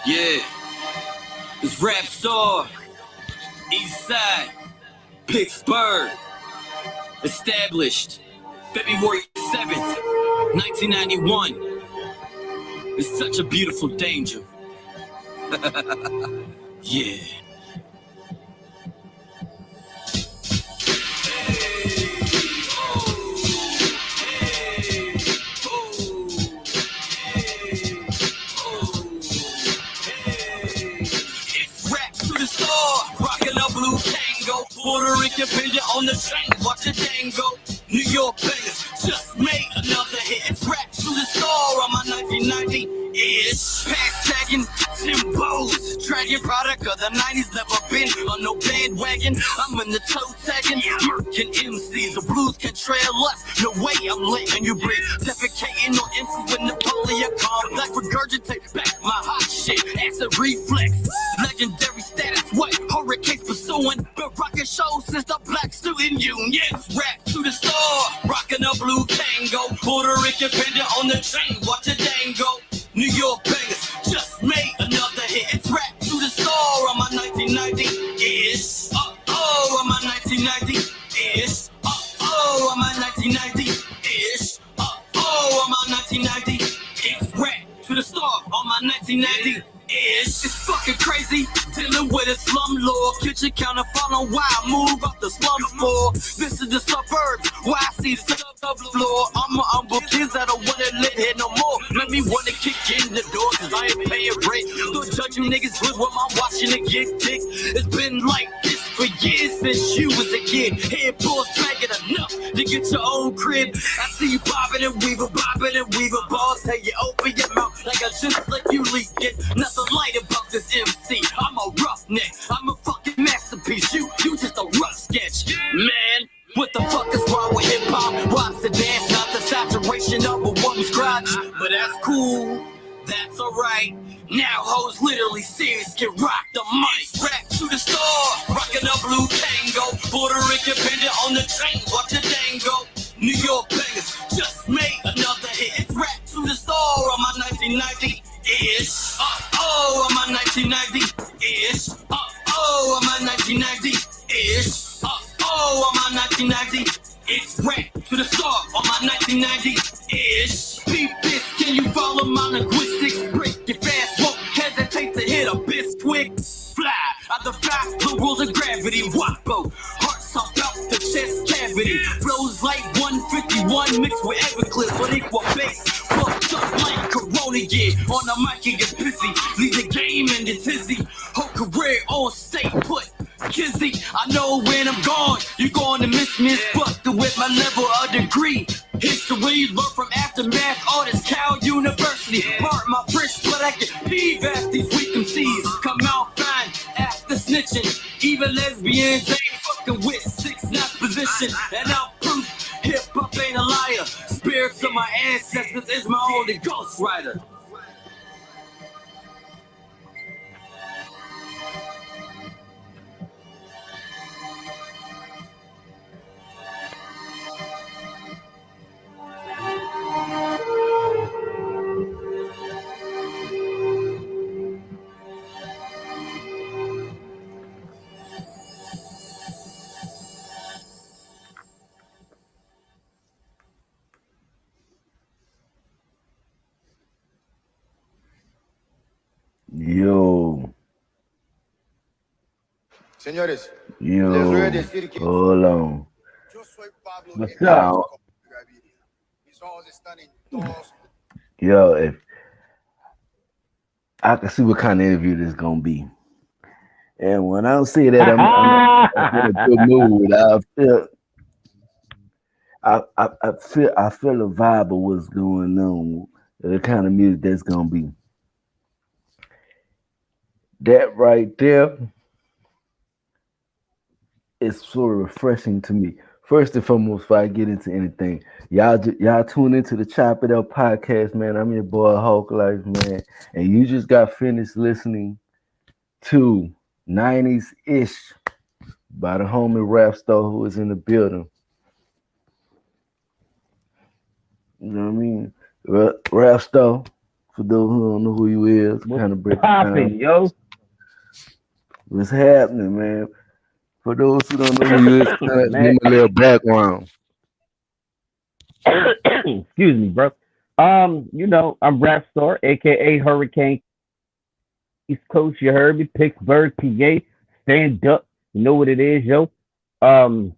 Yeah, it's Rap Starr, East Side, Pittsburgh. Established February 7th, 1991. It's such a beautiful danger. Yeah. It's Rap to the Starr, rockin' a blue tango. Puerto Rican picture on the train, watch it tango. New York bangers just made another hit. It's Rap to the Starr on my 1990-ish. Hashtagging Timbos, dragging product of the 90s. Never been on no bandwagon. I'm in the toe tagging, murking MCs. The blues can trail us. No way I'm letting you breathe. Defecating on MCs with Napoleon complex. Regurgitate back my hot shit. Acid reflex. Legendary status. What? Hurricanes pursuing. Been rocking shows since the Black Student Union. Rap to the Starr, rocking a blue tango. Puerto Rican pendant on the train. Watch it dango. New York bangers just made another hit. It's Rap to the Starr on my 1990-ish. Oh, on my 1990-ish. Oh, on my 1990-ish. Oh, on my 1990. It's Rap to the Starr on my 1990. It's fucking crazy dealing with a slum lord. Kitchen counter follow why I move up the slum floor. This is the suburbs why I see the floor. I'm a humble kids that don't wanna live here no more. Let me wanna kick in the door cause I ain't paying rent. Don't judge you niggas with what I'm watching to get dick. It's been like this for years since you was a kid. Head pulls bagging enough to get your own crib. I see you bobbing and weaving, balls. Hey, you open your mouth like I just let you leak it. Nothing light about this MC. I'm a roughneck. I'm a fucking masterpiece. You just a rough sketch, man. What the fuck is wrong with hip hop? Rocks the dance, not the saturation of a woman's crotch. But that's cool. That's alright. Now hoes literally serious can rock the mic. Rap to the Starr, rockin' a blue tango. Puerto Rican pendant on the train, watch it dango. New York bangers just made another hit. It's Rap to the Starr on my 1990-ish. Oh, on my 1990-ish. Oh, on my 1990-ish. Oh, on my 1990. It's Rap to the Starr on my 1990-ish. Beat this, can you follow my linguistics? Break your fast, won't hesitate to hit a bisquick. Fly, I defy the rules of gravity. Wappo, hearts up out the chest cavity. Flows like 151 mixed with Evercliff on equal bass. Fucked up like Corona, yeah. On the mic it gets busy. Leave the game in the tizzy. Whole career on stay put. Kizzy, I know when I'm gone, you're going to miss me. But with my level of degree, history, learn from aftermath, artist, Cal University. Part my French, but I get peeve at these weak MCs. Come out fine after snitching. Even lesbians ain't fucking with 6'9" position. And I'm proof, hip hop ain't a liar. Spirits of my ancestors is my only ghostwriter. Yo. Señores, Yo. les voy a decir que Hold on. yo soy Pablo. What's up? Mis ojos están en todos. Yo, if I can see what kind of interview this gonna be. And when I see that, I'm in a good mood. I feel a vibe of what's going on. The kind of music that's gonna be. That right there is so refreshing to me. First and foremost, before I get into anything, y'all tune into the Chop It Up podcast, man. I'm your boy Hulk Life, man, and you just got finished listening to 90s ish by the homie Rap Starr who is in the building. You know what I mean? Rap Starr For those who don't know who you is, What's kind of break it down. popping, yo? What's happening, man? For those who don't know who you is, kind of give Man, me a little background. excuse me, bro. I'm Rap Star, aka Hurricane East Coast. You heard me, Pittsburgh, PA. Stand up. You know what it is, yo. Um,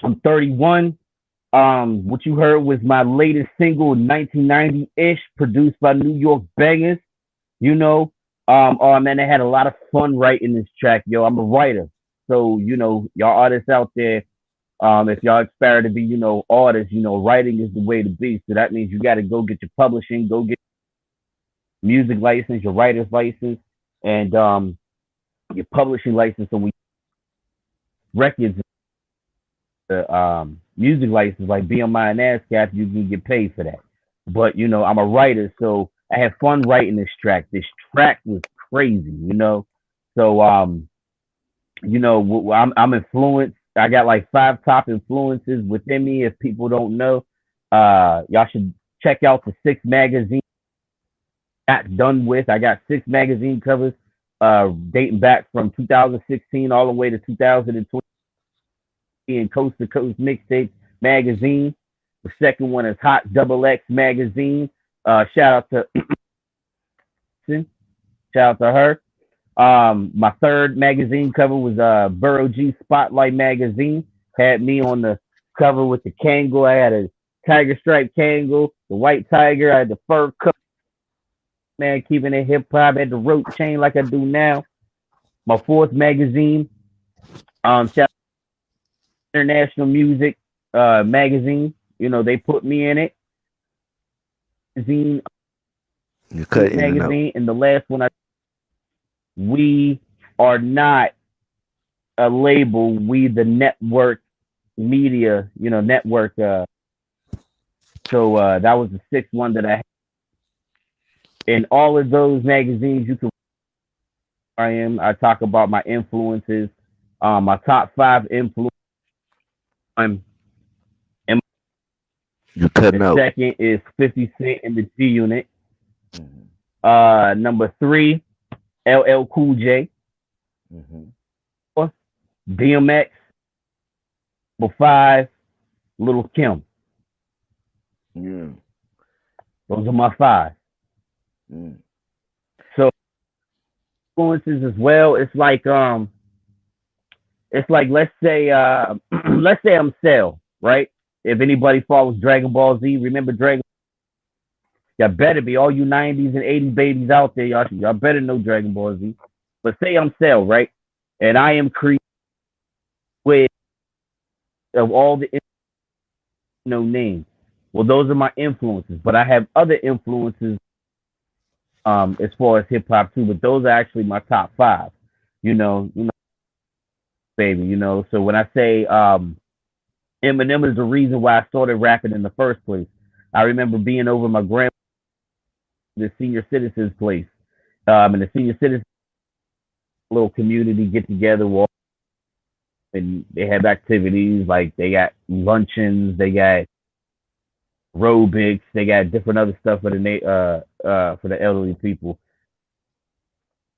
I'm 31. What you heard was my latest single, 1990-ish, produced by New York Bangers. You know, oh man, I had a lot of fun writing this track, yo. I'm a writer, so y'all artists out there. If y'all aspire to be, artists, writing is the way to be. So that means you got to go get your publishing, go get music license, your writer's license, and your publishing license. So we records, the music license, like BMI and ASCAP, you can get paid for that. But I'm a writer, so I had fun writing this track. This track was crazy. So I'm influenced. I got like 5 top influences within me. If people don't know, y'all should check out the 6 magazine. Not done with. I got 6 magazine covers, dating back from 2016 all the way to 2020 in Coast to Coast Mixtape magazine. The second one is Hot Double X magazine. Shout out to shout out to her. My third magazine cover was Borough G Spotlight magazine. Had me on the cover with the Kangol. I had a tiger stripe Kangol, the white tiger. I had the fur coat, man, keeping it hip hop. I had the rope chain like I do now. My fourth magazine, shout out International Music magazine. They put me in it. Magazine, You cut in and out. magazine, and the last one, we are not a label. We the network media, network. So that was the sixth one that I had. In all of those magazines, you can. I talk about my influences, my top 5 influences. And You cutting the out. second is 50 Cent in the G Unit. Mhm. Number 3, LL Cool J. Mhm. 4, DMX. Number 5, Little Kim. Yeah. Those are my 5. Mm. So influences as well. It's like let's say let's say I'm Cell, right? If anybody follows Dragon Ball Z, remember Dragon. Y'all better be all you 90s and 80s babies out there. Y'all better know Dragon Ball Z. But say I'm Cell, right? And I am creating with of all the names. Well, those are my influences, but I have other influences as far as hip hop too. But those are actually my top 5. Baby. So when I say Eminem is the reason why I started rapping in the first place. I remember being over my grandma, the senior citizens place, and the senior citizens little community get together, walk, and they have activities like they got luncheons, they got aerobics, they got different other stuff for the elderly people.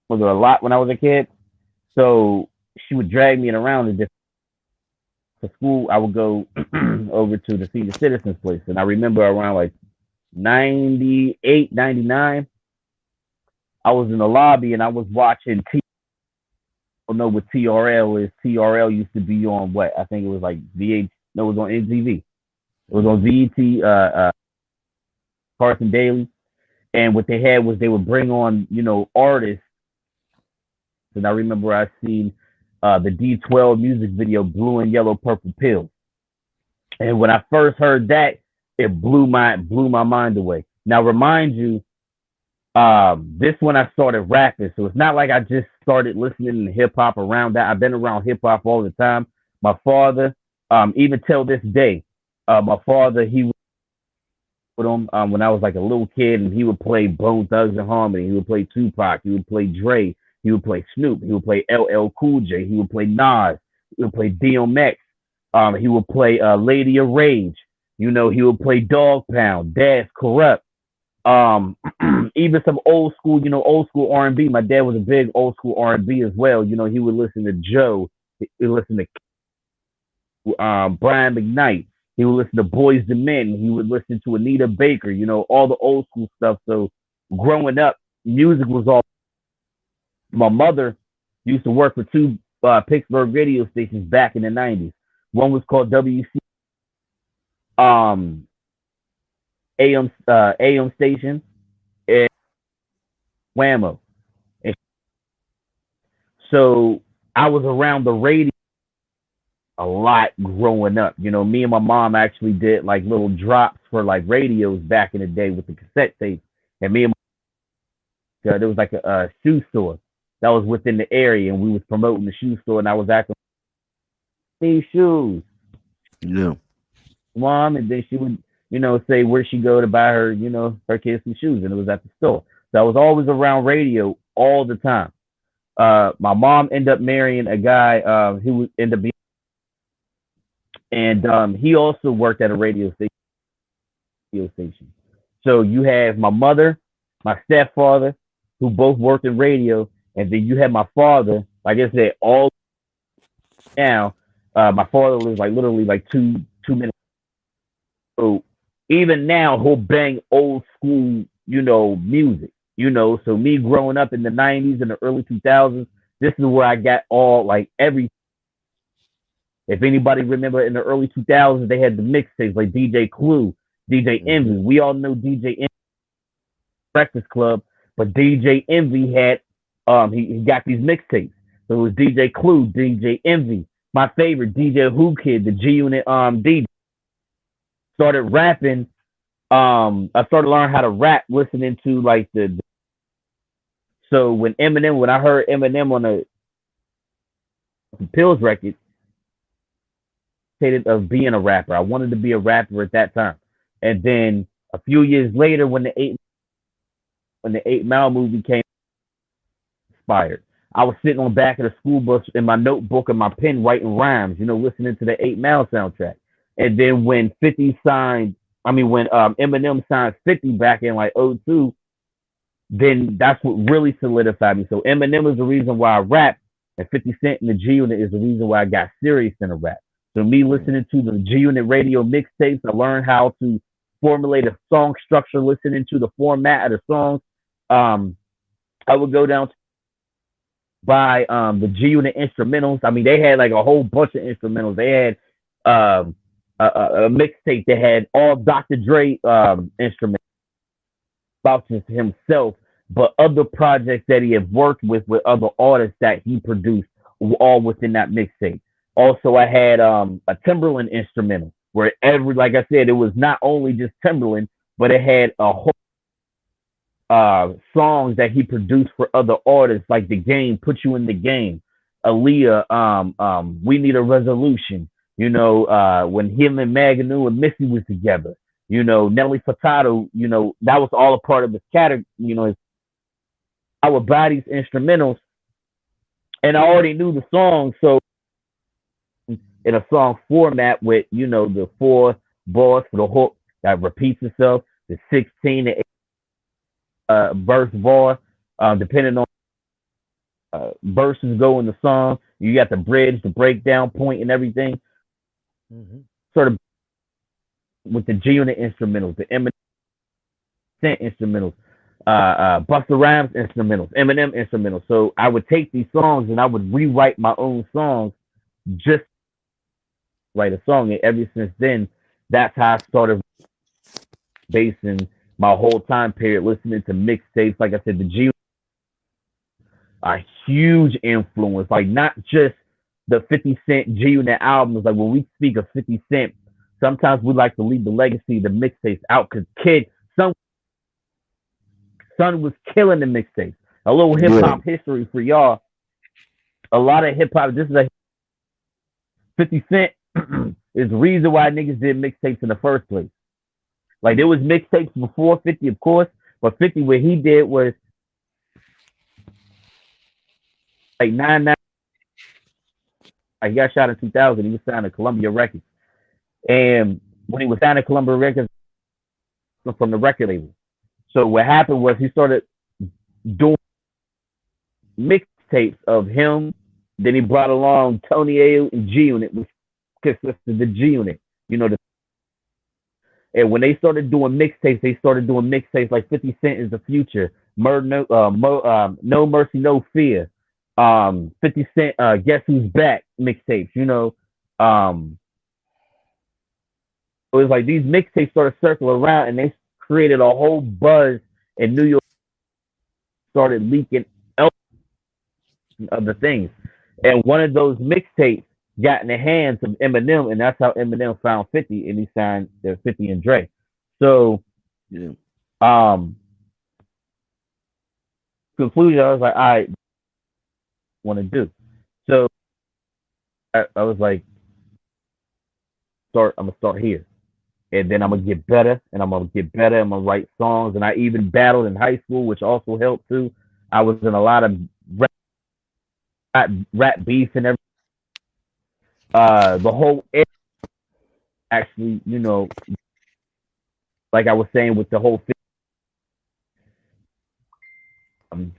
Was there a lot when I was a kid? So she would drag me around to different for school. I would go over to the senior citizens place, and I remember around like 98, 99, I was in the lobby and I was watching I don't know what TRL is. TRL used to be on what? I think it was like VH. No, it was on MTV. It was on VET, Carson Daly. And what they had was they would bring on, artists. And I remember I seen the D12 music video, Blue and Yellow Purple Pill. And when I first heard that, it blew my mind away. Now, remind you, this when I started rapping, so it's not like I just started listening to hip hop around that. I've been around hip hop all the time. My father, even till this day, my father he would with him when I was like a little kid, and he would play Bone Thugs and Harmony. He would play Tupac. He would play Dre. He would play Snoop. He would play LL Cool J. He would play Nas. He would play DMX. He would play Lady of Rage. He would play Dog Pound, Dad's Corrupt. Um, even some old school, old school R&B. My dad was a big old school R&B as well. He would listen to Joe. He would listen to Brian McKnight. He would listen to Boys the Men. He would listen to Anita Baker. All the old school stuff. So growing up, music was all. My mother used to work for two Pittsburgh radio stations back in the '90s. One was called WC um, AM station and Whammo. And so I was around the radio a lot growing up. Me and my mom actually did like little drops for like radios back in the day with the cassette tape. And me and there was like a shoe store that was within the area, and we was promoting the shoe store, and I was acting these shoes, Yeah. mom, and then she would, say where she go to buy her, her kids some shoes, and it was at the store. So I was always around radio all the time. My mom ended up marrying a guy who would end up being, and he also worked at a radio station. So you have my mother, my stepfather, who both worked in radio, and then you have my father. Like I said, all now, my father lives like literally like two minutes. So even now, he'll bang old school, music. So me growing up in the '90s and the early 2000s, this is where I got all like every. If anybody remember in the early 2000s, they had the mixtapes like DJ Clue, DJ Envy. We all know DJ Envy Breakfast Club, but DJ Envy had he got these mixtapes. So it was DJ Clue, DJ Envy, my favorite DJ Who Kid, the G Unit DJ. Started rapping. I started learning how to rap listening to like the. So when I heard Eminem on the Pills record, of being a rapper. I wanted to be a rapper at that time. And then a few years later, when the 8 Mile movie came, inspired. I was sitting on the back of the school bus in my notebook and my pen writing rhymes, listening to the 8 Mile soundtrack. And then when when Eminem signed 50 back in like '02, then that's what really solidified me. So Eminem is the reason why I rap, and 50 Cent and the G Unit is the reason why I got serious in the rap. So me listening to the G Unit radio mixtapes, I learned how to formulate a song structure, listening to the format of the songs. I would go down to buy the G Unit instrumentals. I mean, they had like a whole bunch of instrumentals. They had a mixtape that had all Dr. Dre instruments about just himself, but other projects that he had worked with other artists that he produced, all within that mixtape. Also, I had a Timberland instrumental where like I said, it was not only just Timberland, but it had a whole songs that he produced for other artists like The Game, Put You in the Game, Aaliyah, We Need a Resolution. When him and Maganu and Missy was together. Nelly Furtado. That was all a part of his category. I would buy these instrumentals, and I already knew the song, so in a song format with the 4 bars for the hook that repeats itself, the 16 to verse bar, depending on verses go in the song. You got the bridge, the breakdown point, and everything. Mm-hmm. Sort of with the G Unit instrumentals, the Eminem instrumentals, Busta Rhymes instrumentals, Eminem instrumentals. So I would take these songs and I would rewrite my own songs, just write a song. And ever since then, that's how I started basing my whole time period listening to mixtapes. Like I said, the G a huge influence. Like not just the 50 Cent G Unit albums. Like when we speak of 50 Cent, sometimes we like to leave the legacy of the mixtapes out because son was killing the mixtapes. A little hip hop history for y'all. A lot of hip hop. This is a 50 Cent is the reason why niggas did mixtapes in the first place. Like there was mixtapes before 50, of course, but 50 what he did was like 9. He got shot in 2000. He was signed to Columbia Records, and when he was signed to Columbia Records from the record label, So what happened was he started doing mixtapes of him. Then he brought along Tony A and G Unit, which consisted of the G Unit. You know, and when they started doing mixtapes, they started doing mixtapes like 50 Cent is the future, No Mercy, No Fear, 50 Cent, Guess Who's Back mixtapes. Um, it was like these mixtapes started circling around, and they created a whole buzz. And New York started leaking of the things. And one of those mixtapes got in the hands of Eminem, and that's how Eminem found 50, and he signed the 50 and Dre. So, Yeah. um, conclusion, I was like, I want to do. So I was like, I'm gonna start here, and then I'm gonna get better, and I'm gonna get better. I'm gonna write songs, and I even battled in high school, which also helped too. I was in a lot of rap beef and everything. The whole actually, like I was saying with the whole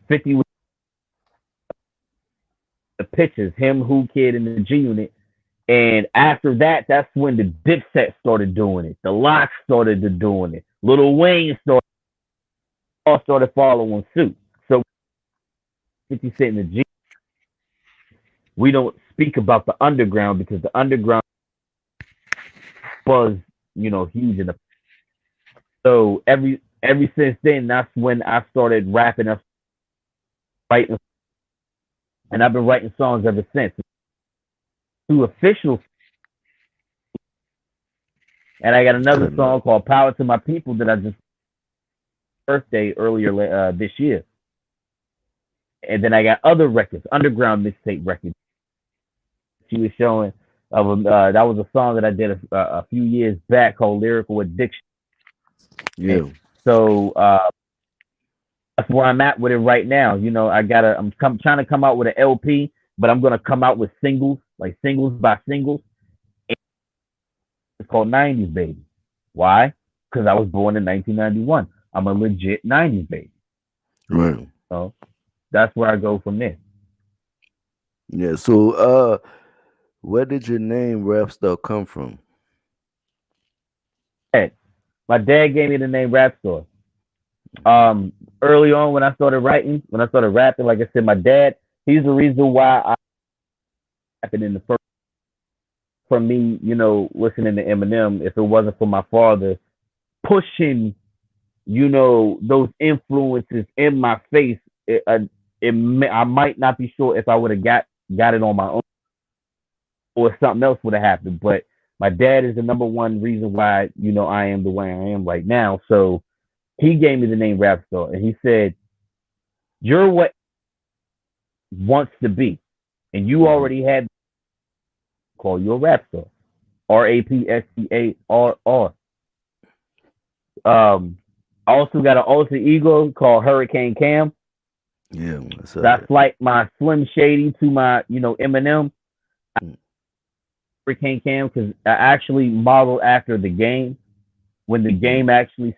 50 with the pictures, him, Who Kid, and the G Unit. And after that, that's when the Dipset started doing it. The Lox started doing it. Lil Wayne started following suit. So 50 Cent and the G, we don't speak about the underground because the underground was, huge in the. So every since then, that's when I started rapping and writing, and I've been writing songs ever since. Two official, and I got another Cutting up. song called "Power to My People" that I just birthday earlier this year. And then I got other records, underground mixtape records. She was showing that was a song that I did a few years back called "Lyrical Addiction." Yeah. So that's where I'm at with it right now. Trying to come out with an LP, but I'm gonna come out with singles, like singles by singles. It's called '90s Baby. Why? Because I was born in 1991. I'm a legit '90s baby. Right. So that's where I go from there. Yeah. So where did your name Rap Star come from? Hey, my dad gave me the name Rap Store. Early on when I started writing, when I started rapping, like I said, my dad, he's the reason why I happened in the first from me, listening to Eminem. If it wasn't for my father pushing, those influences in my face, I might not be sure if I would have got it on my own or something else would have happened. But my dad is the number one reason why, I am the way I am right now. So he gave me the name Rap Star, and he said, "You're what wants to be, and you Hmm. already had call you a rap star. RAPSTARR. I also got an alter ego called Hurricane Cam. Yeah, I saw That's that. like my Slim Shady to my, Eminem. Mm. Hurricane Cam because I actually modeled after the game when the Yeah. game actually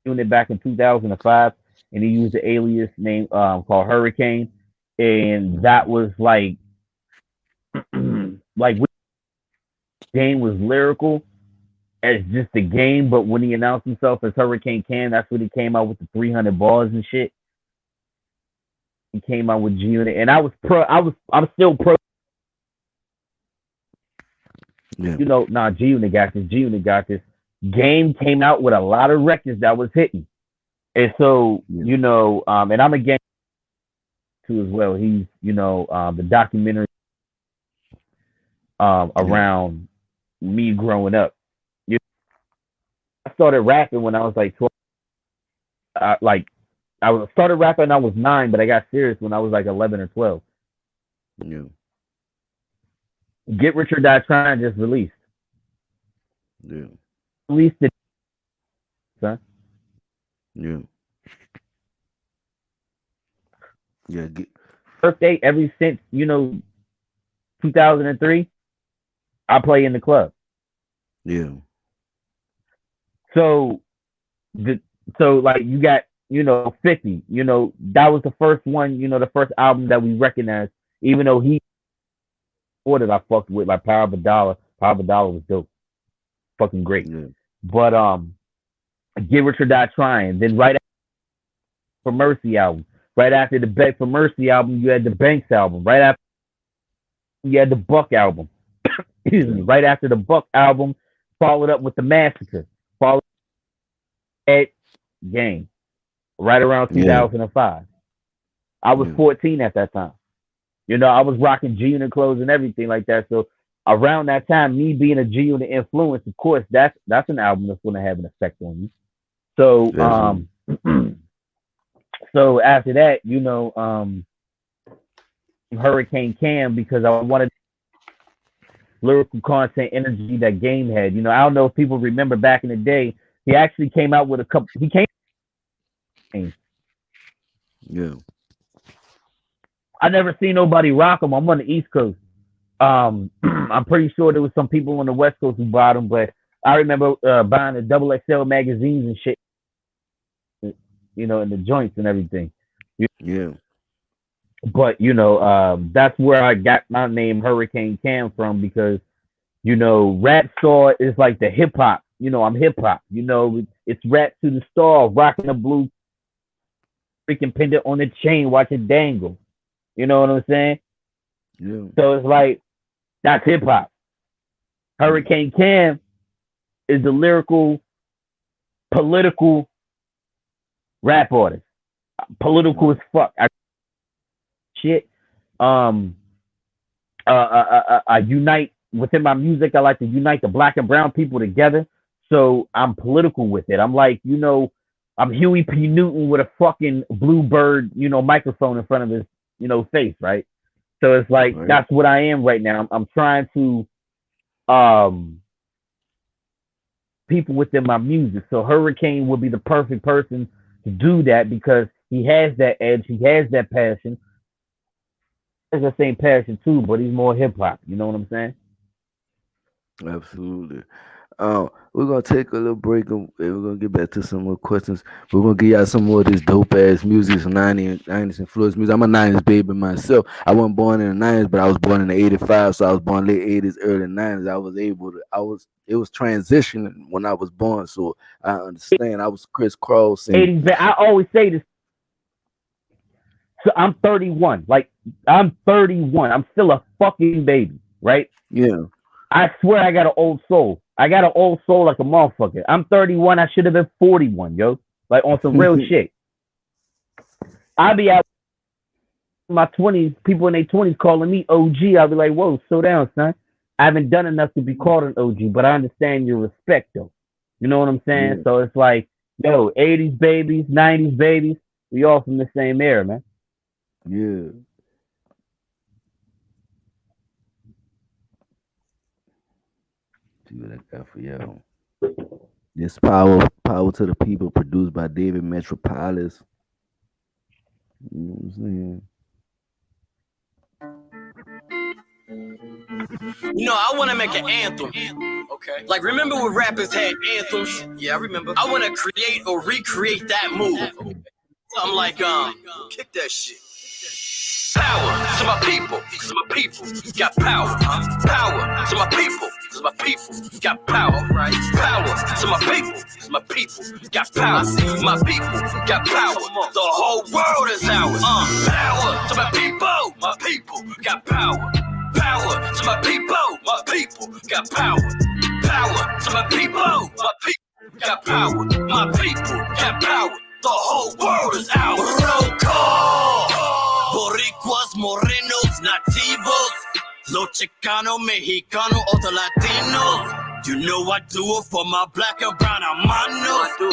doing it back in 2005, and he used the alias name called Hurricane, and that was like when the game was lyrical as just a game, but when he announced himself as Hurricane Cam, that's when he came out with the 300 bars and shit. He came out with G Unit, and I was pro. I'm still pro. Yeah. Nah, G Unit got this. G Unit got this. Game came out with a lot of records that was hitting, and so Yeah. and I'm a gang too as well. He's the documentary Yeah. around me growing up. You know, I started rapping when I was like 12. Like started rapping when I was 9, but I got serious when I was like 11 or 12. Yeah. Get Rich or Die Trying just released. Yeah. Released it, son. Yeah. Yeah. Get, Birthday ever since 2003. I play in the club. yeah. So the So like you got, 50, that was the first one, the first album that we recognized, even though he ordered I fucked with like Power of a Dollar. Power of a Dollar was dope. Fucking great. Yeah. But Get Rich or Die Trying. Then right after For Mercy album. Right after the Beg for Mercy album, you had the Banks album. Right after you had the Buck album. Excuse me. Right after the Buck album, followed up with the Massacre. Followed at Game. Right around 2005. I was 14 at that time. I was rocking G Unit clothes and everything like that. So around that time, me being a G Unit influence, of course, that's an album that's going to have an effect on you. So so after that, Hurricane Cam, because I wanted lyrical content, energy that Game had. I don't know if people remember back in the day, he actually came out with a couple. He came. Yeah. I never seen nobody rock them. I'm on the East Coast. I'm pretty sure there was some people on the West Coast who bought them, but I remember buying the Double XL magazines and shit, in the joints and everything. Yeah. But that's where I got my name Hurricane Cam from, because Rap Star is like the hip hop. I'm hip hop. It's rap to the star, rocking the blue, freaking pendant on the chain, watch it dangle. You know what I'm saying? Yeah. So it's like that's hip hop. Hurricane Cam is the lyrical, political rap artist. Political as fuck. I unite within my music. I like to unite the black and brown people together. So I'm political with it. I'm like, I'm Huey P. Newton with a fucking bluebird, microphone in front of his, face, right? So it's like that's what I am right now. I'm trying to people within my music. So Hurricane would be the perfect person to do that, because he has that edge, he has that passion. Has the same passion too, but he's more hip hop. You know what I'm saying? Absolutely. We're gonna take a little break and we're gonna get back to some more questions. We're gonna give y'all some more of this dope ass music, some 90s influence music. I'm a 90s baby myself. I wasn't born in the 90s, but I was born in the 85, so I was born late 80s, early 90s. It was transitioning when I was born, so I understand. I was crisscrossing. 80s. I always say this. So I'm 31. Like, I'm 31. I'm still a fucking baby, right? Yeah. I swear I got an old soul. I got an old soul like a motherfucker. I'm 31. I should have been 41, yo. Like, on some real shit. I be out in my 20s, people in their 20s calling me OG. I'll be like, whoa, slow down, son. I haven't done enough to be called an OG, but I understand your respect, though. You know what I'm saying? Yeah. So it's like, yo, 80s babies, 90s babies, we all from the same era, man. Yeah. See what I got for y'all. This power to the people, produced by David Metropolis. You know what I'm saying? I want to make an anthem. Okay. Like, remember when rappers had anthems? Yeah, I remember. I want to create or recreate that move. Something like, kick that shit. Power to my people, cause my people got power. Power to my people, cause my people got power. Right. Power to my people, cause my people got power. My people got power. The whole world is ours. Power to my people got power. Power to my people got power. Power to my people got power. My people got power. The whole world is ours. Roll call. Boricuas, morenos, nativos, lo chicano, mexicano, o the Latinos. You know I do it for my black and brown hermanos. So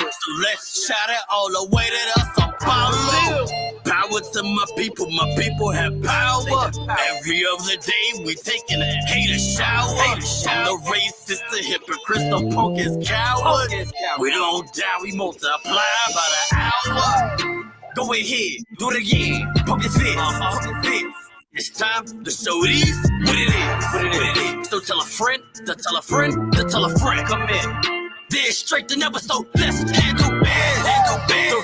let's shout it all the way to the Sao Paulo. Power to my people have power. Every other day we taking a hater shower. From the racist to hypocrites, the punk is cowards. We don't die, we multiply by the hour. Go ahead, do it again, pump your fist. It's time to show these what it is. So tell a friend, to tell a friend, to tell a friend. Come in. Then straight to never, so let's handle business.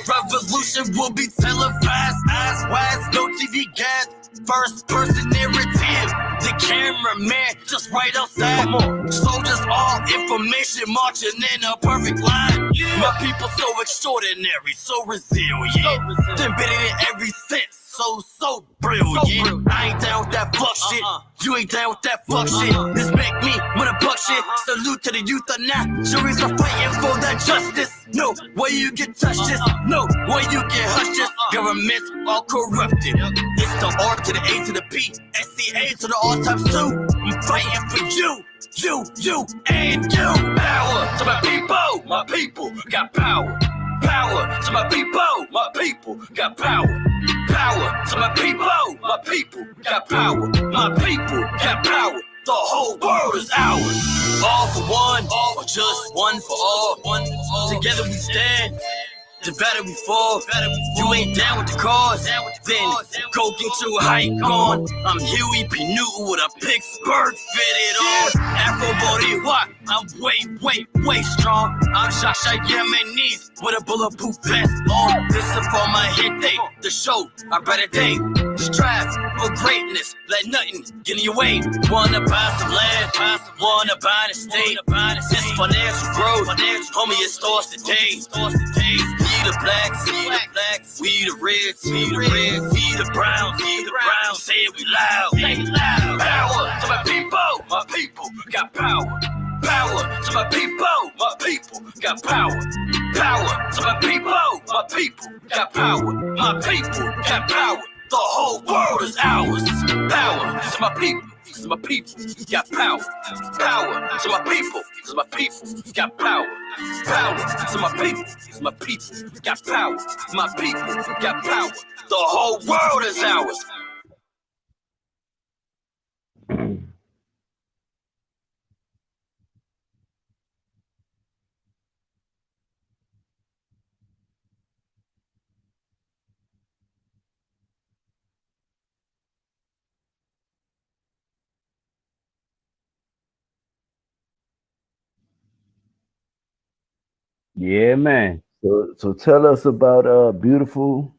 revolution will be televised, eyes wide, no TV gas. First person narrative, the cameraman just right outside. Soldiers, all information marching in a perfect line. My people so extraordinary, so resilient. Been in every sense. So brilliant. I ain't down with that fuck shit. You ain't down with that fuck shit. This make me wanna buck shit. Salute to the youth of now. Juries are fighting for that justice. No way you can touch this. No way you can hush this. Governments all corrupted. It's the R to the A to the P. SCA to the all times two. I'm fighting for you, and you. Power to my people got power. Power to my people got power. Power to my people got power. My people got power. The whole world is ours. All for one, all for just one for all. Together we stand. Divided we fall. You ain't down with the cause. Then go get your hike on. I'm Huey P. Newton with a Pittsburgh fitted on. Afro body, what? I'm way strong. I'm Shasha Yemenis with a bulletproof vest on. This is for my hit day. The show, a better day. Strive for greatness. Let nothing get in your way. Wanna buy some land, wanna buy an estate. This financial growth, homie, it starts today. We the blacks, we the reds, we the browns, say it we loud. Power to my people got power. Power to my people got power. Power to my people got power. My people got power. The whole world is ours. Power to my people. My people got power. Power to my people. My people got power. Power to my people. My people got power. My people got power. The whole world is ours. Yeah, man. So tell us about beautiful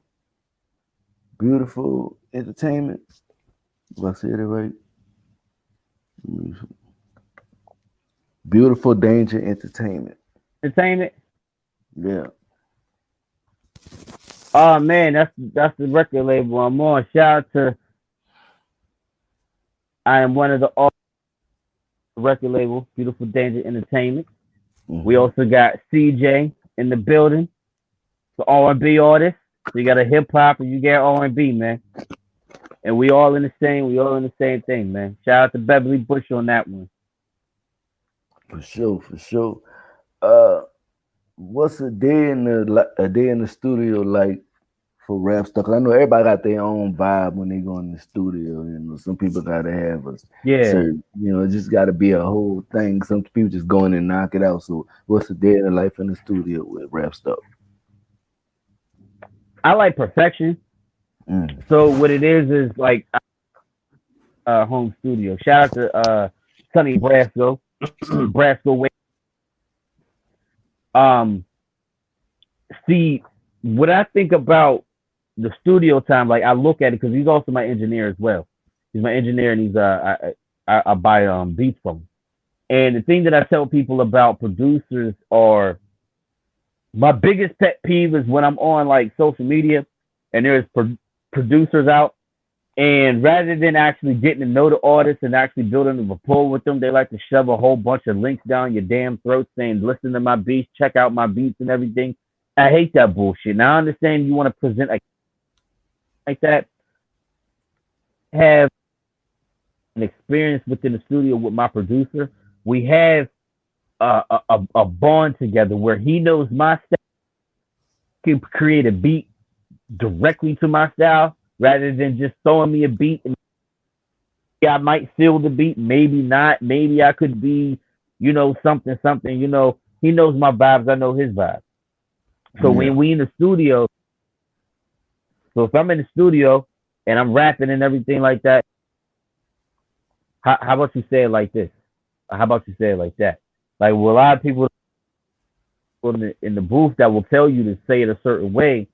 entertainment. If I said it right. Beautiful Danger Entertainment. Entertainment. Yeah. Oh man, that's the record label I'm on. Shout out to I am one of the record label, Beautiful Danger Entertainment. Mm-hmm. We also got CJ in the building, the R&B artist. So you got a hip hop and you got R&B, man. And we all in the same thing, man. Shout out to Beverly Bush on that one. For sure. What's a day in the studio like for rap stuff? 'Cause I know everybody got their own vibe when they go in the studio. You know, some people gotta have a certain, it just gotta be a whole thing. Some people just go in and knock it out. So, what's a day in the life in the studio with rap stuff? I like perfection. So what it is like home studio. Shout out to Sonny Brasco. Brasco. See, what I think about the studio time, like I look at it because he's also my engineer as well. He's my engineer, and he's I buy beats from him. And the thing that I tell people about producers are my biggest pet peeve is when I'm on like social media and there's producers out, and rather than actually getting to know the artist and actually building a rapport with them, they like to shove a whole bunch of links down your damn throat saying, listen to my beats, check out my beats and everything. I hate that bullshit. Now I understand you want to present like that. Have an experience within the studio with my producer. We have a bond together where he knows my style, can create a beat directly to my style rather than just throwing me a beat. And I might feel the beat, maybe not. Maybe I could be, something. He knows my vibes. I know his vibes. So when we in the studio, so if I'm in the studio and I'm rapping and everything like that, how about you say it like this? How about you say it like that? Like, well, a lot of people in the booth that will tell you to say it a certain way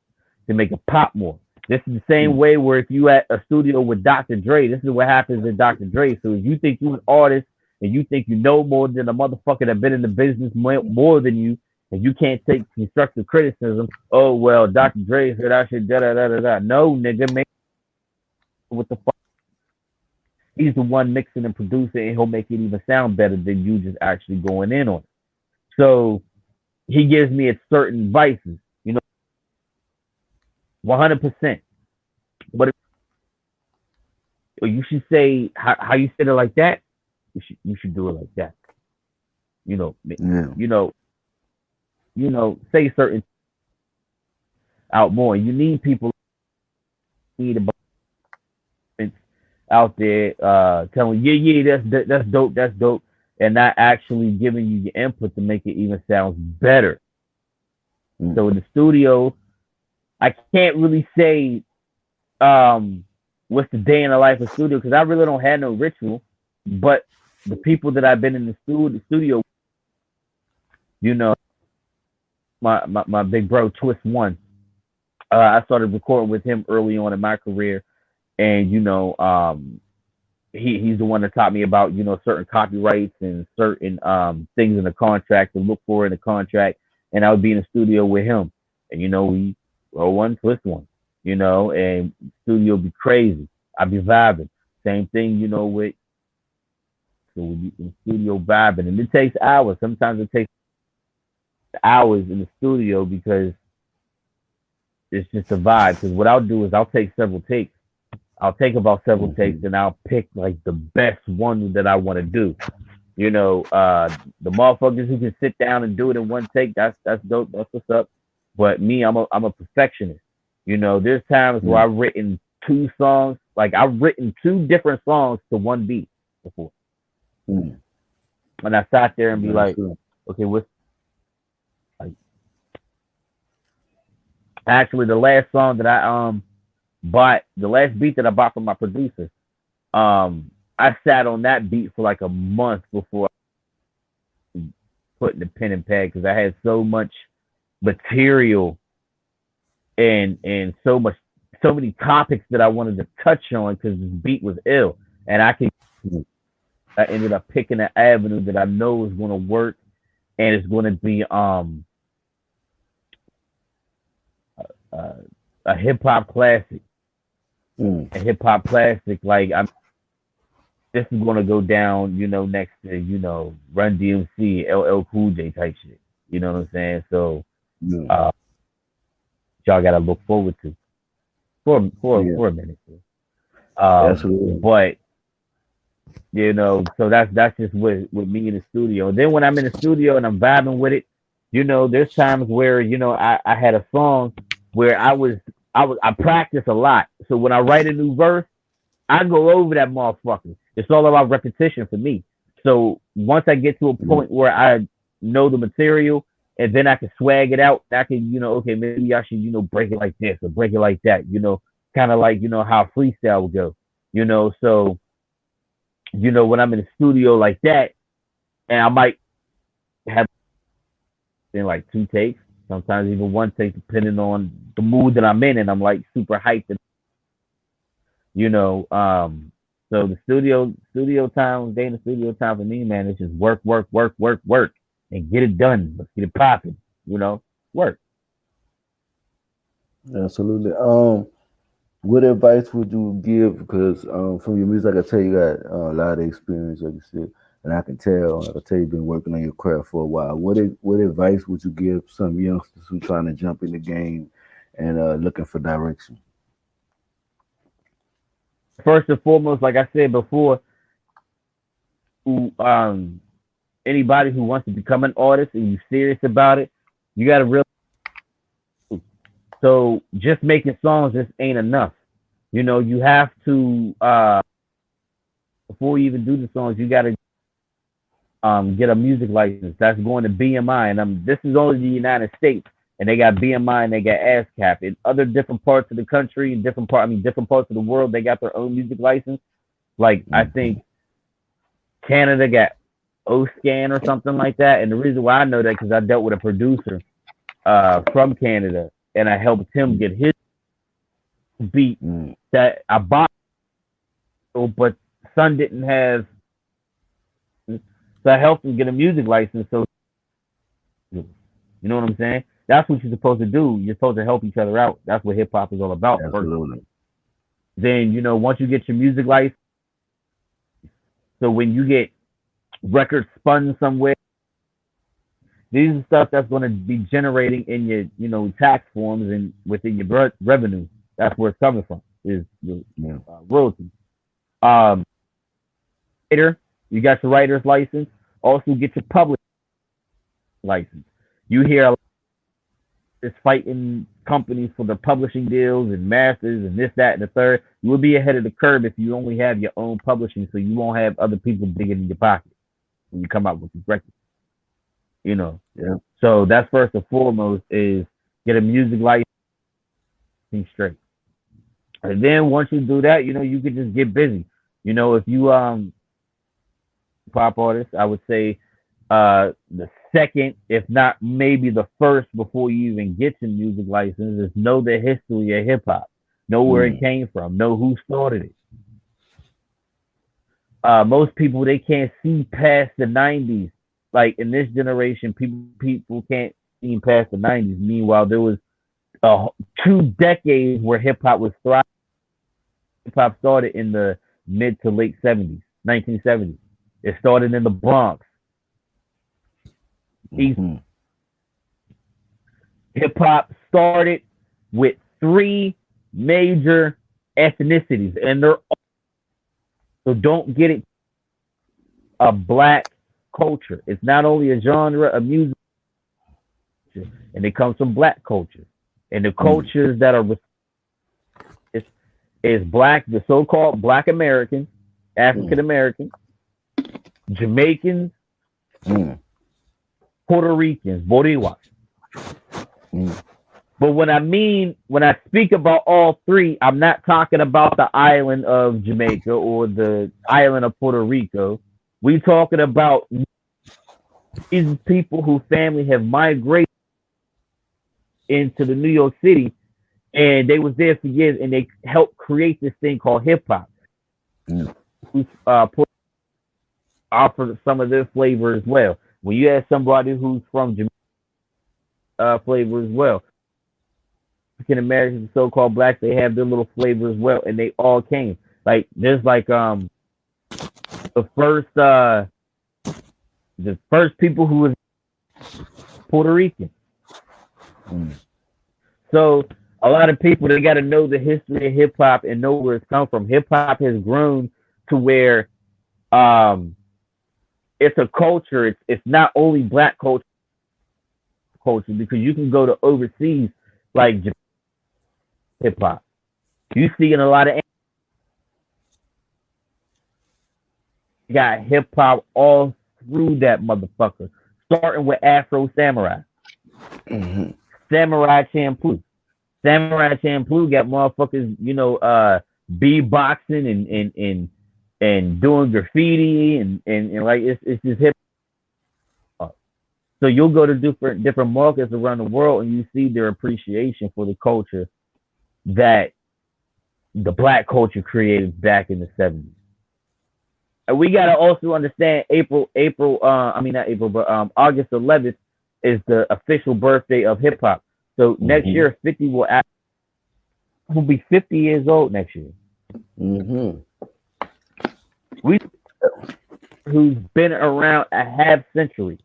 to make it pop more. This is the same way where if you at a studio with Dr. Dre, this is what happens in Dr. Dre. So if you think you're an artist and you think you know more than a motherfucker that been in the business more than you, and you can't take constructive criticism, oh well, Dr. Dre said I should da da da da da. No, nigga, make what the fuck. He's the one mixing and producing, and he'll make it even sound better than you just actually going in on it. So he gives me a certain vices, 100%. But you should say how you said it like that. You should do it like that. Yeah. Say certain out more. You need people out there telling that's dope, and not actually giving you your input to make it even sound better. So in the studio, I can't really say what's the day in the life of studio because I really don't have no ritual. But the people that I've been in the studio, my big bro Twist One, I started recording with him early on in my career, and he's the one that taught me about certain copyrights and certain things in the contract to look for in the contract. And I would be in the studio with him, and we roll one, twist one, and studio be crazy. I'd be vibing. Same thing, with so when you in the studio vibing, and it takes hours. Sometimes it takes hours in the studio because it's just a vibe. Because what I'll do is I'll take several takes. I'll take about several takes, and I'll pick like the best one that I want to do. The motherfuckers who can sit down and do it in one take, that's dope. That's what's up. But me, I'm a perfectionist. There's times where I've written 2 songs, like I've written 2 different songs to one beat before. And I sat there and be like, okay, what's like actually the last song that I bought, the last beat that I bought from my producer, I sat on that beat for like a month before putting the pen and pad because I had so much material and so many topics that I wanted to touch on because this beat was ill, and I ended up picking an avenue that I know is going to work, and it's going to be a hip hop classic, a hip hop classic. Like this is going to go down, next to Run DMC, LL Cool J type shit. You know what I'm saying? So y'all got to look forward to for a minute. But so that's just with me in the studio. And then when I'm in the studio and I'm vibing with it, there's times where I had a song where I practice a lot. So when I write a new verse, I go over that motherfucker. It's all about repetition for me. So once I get to a point where I know the material, and then I can swag it out, I can okay, maybe I should break it like this or break it like that. Kind of like how freestyle would go. So when I'm in the studio like that, and I might have in like 2 takes, sometimes even 1 take, depending on the mood that I'm in, and I'm like super hyped. So the studio time, day in the studio time for me, man, it's just work, and get it done. Let's get it popping. Work. Absolutely. What advice would you give? Because from your music, I can tell you got a lot of experience, like you said, and I can tell you've been working on your craft for a while. What advice would you give some youngsters who trying to jump in the game and looking for direction? First and foremost, like I said before, anybody who wants to become an artist and you're serious about it, you got to realize. So just making songs just ain't enough. You have to before you even do the songs, you got to get a music license. That's going to BMI, and this is only the United States, and they got BMI and they got ASCAP. In other different parts of the country, different parts of the world, they got their own music license. Like I think Canada got O-Scan or something like that. And the reason why I know that because I dealt with a producer from Canada, and I helped him get his beat that I bought, but son didn't have. So I helped him get a music license. So you know what I'm saying? That's what you're supposed to do. You're supposed to help each other out. That's what hip hop is all about. Absolutely. First. Then once you get your music license, so when you get records spun somewhere, these are stuff that's going to be generating in your tax forms and within your revenue. That's where it's coming from. Is your royalties. Writer, you got your writer's license. Also get your public license. You hear a lot of fighting companies for the publishing deals and masters and this, that, and the third. You will be ahead of the curve if you only have your own publishing, so you won't have other people digging in your pocket when you come out with your record. Yeah. So that's first and foremost is get a music license straight. And then once you do that, you can just get busy. If you pop artist, I would say the second, if not maybe the first before you even get your music license, is know the history of hip hop. Know where it came from. Know who started it. Most people, they can't see past the 90s. Like in this generation, people can't see past the 90s. Meanwhile, there was 2 decades where hip hop was thriving. Hip hop started in the mid to late 70s, 1970s. It started in the Bronx. Hip hop started with 3 major ethnicities, and so don't get it a black culture. It's not only a genre of music, and it comes from black culture, and the cultures that are is black, the so-called Black Americans, African Americans, Jamaicans, Puerto Ricans, Boricuas. But when I speak about all 3, I'm not talking about the island of Jamaica or the island of Puerto Rico. We talking about these people whose family have migrated into the New York City, and they was there for years, and they helped create this thing called hip hop. Offer some of their flavor as well. When you have somebody who's from Jamaica, flavor as well. African Americans, so-called blacks, they have their little flavor as well, and they all came. Like there's the first people who was Puerto Rican. So a lot of people, they got to know the history of hip hop and know where it's come from. Hip hop has grown to where it's a culture. It's not only black culture because you can go to overseas like hip hop. You see in a lot of got hip hop all through that motherfucker, starting with Afro Samurai, Samurai Champloo. Samurai Champloo got motherfuckers, beatboxing and doing graffiti and like it's just hip hop. So you'll go to different markets around the world and you see their appreciation for the culture that the black culture created back in the 70s. And we gotta also understand August 11th is the official birthday of hip hop. So next year 50 will be 50 years old next year. Who's been around a half century.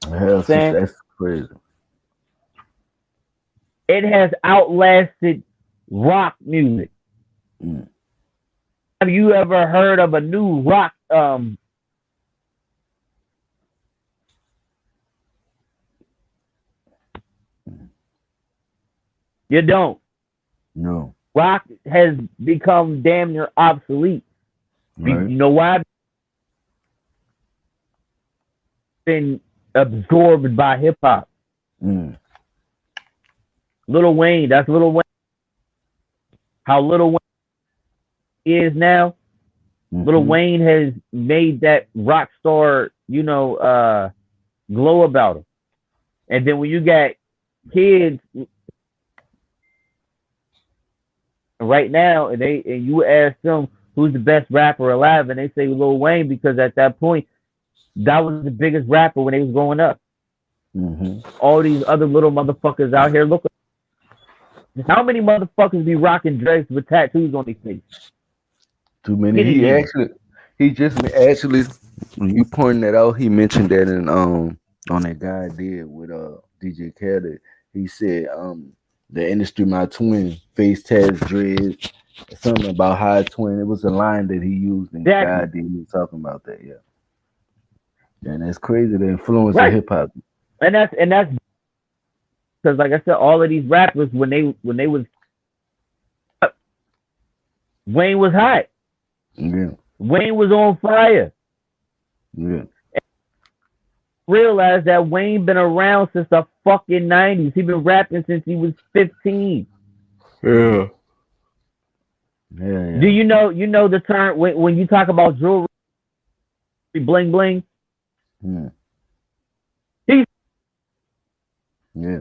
That's crazy. It has outlasted rock music. Have you ever heard of a new rock? You don't. No. Rock has become damn near obsolete. Right. You know why? Been absorbed by hip hop. Lil Wayne, that's Lil Wayne. How Lil Wayne is now, Lil Mm-hmm. Wayne has made that rock star, glow about him. And then when you got kids right now, and you ask them who's the best rapper alive, and they say Lil Wayne because at that point that was the biggest rapper when they was growing up. Mm-hmm. All these other little motherfuckers out here, look, how many motherfuckers be rocking dreads with tattoos on their face? Too many. Skinny jeans. He just actually when you pointing that out, he mentioned that in on that guy I did with DJ Khaled. He said the industry my twin face tats dreads something about high twin. It was a line that he used in Exactly. God did. He was talking about that. Yeah, and that's crazy. The influence of Right. hip hop. And that's because, like I said, all of these rappers when they was Wayne was hot. Yeah, Wayne was on fire. yeah, Realized that Wayne been around since the fucking 90s. He been rapping since he was 15. yeah, yeah, Do yeah. you know the term when you talk about jewelry bling bling? Hmm. He's Yeah.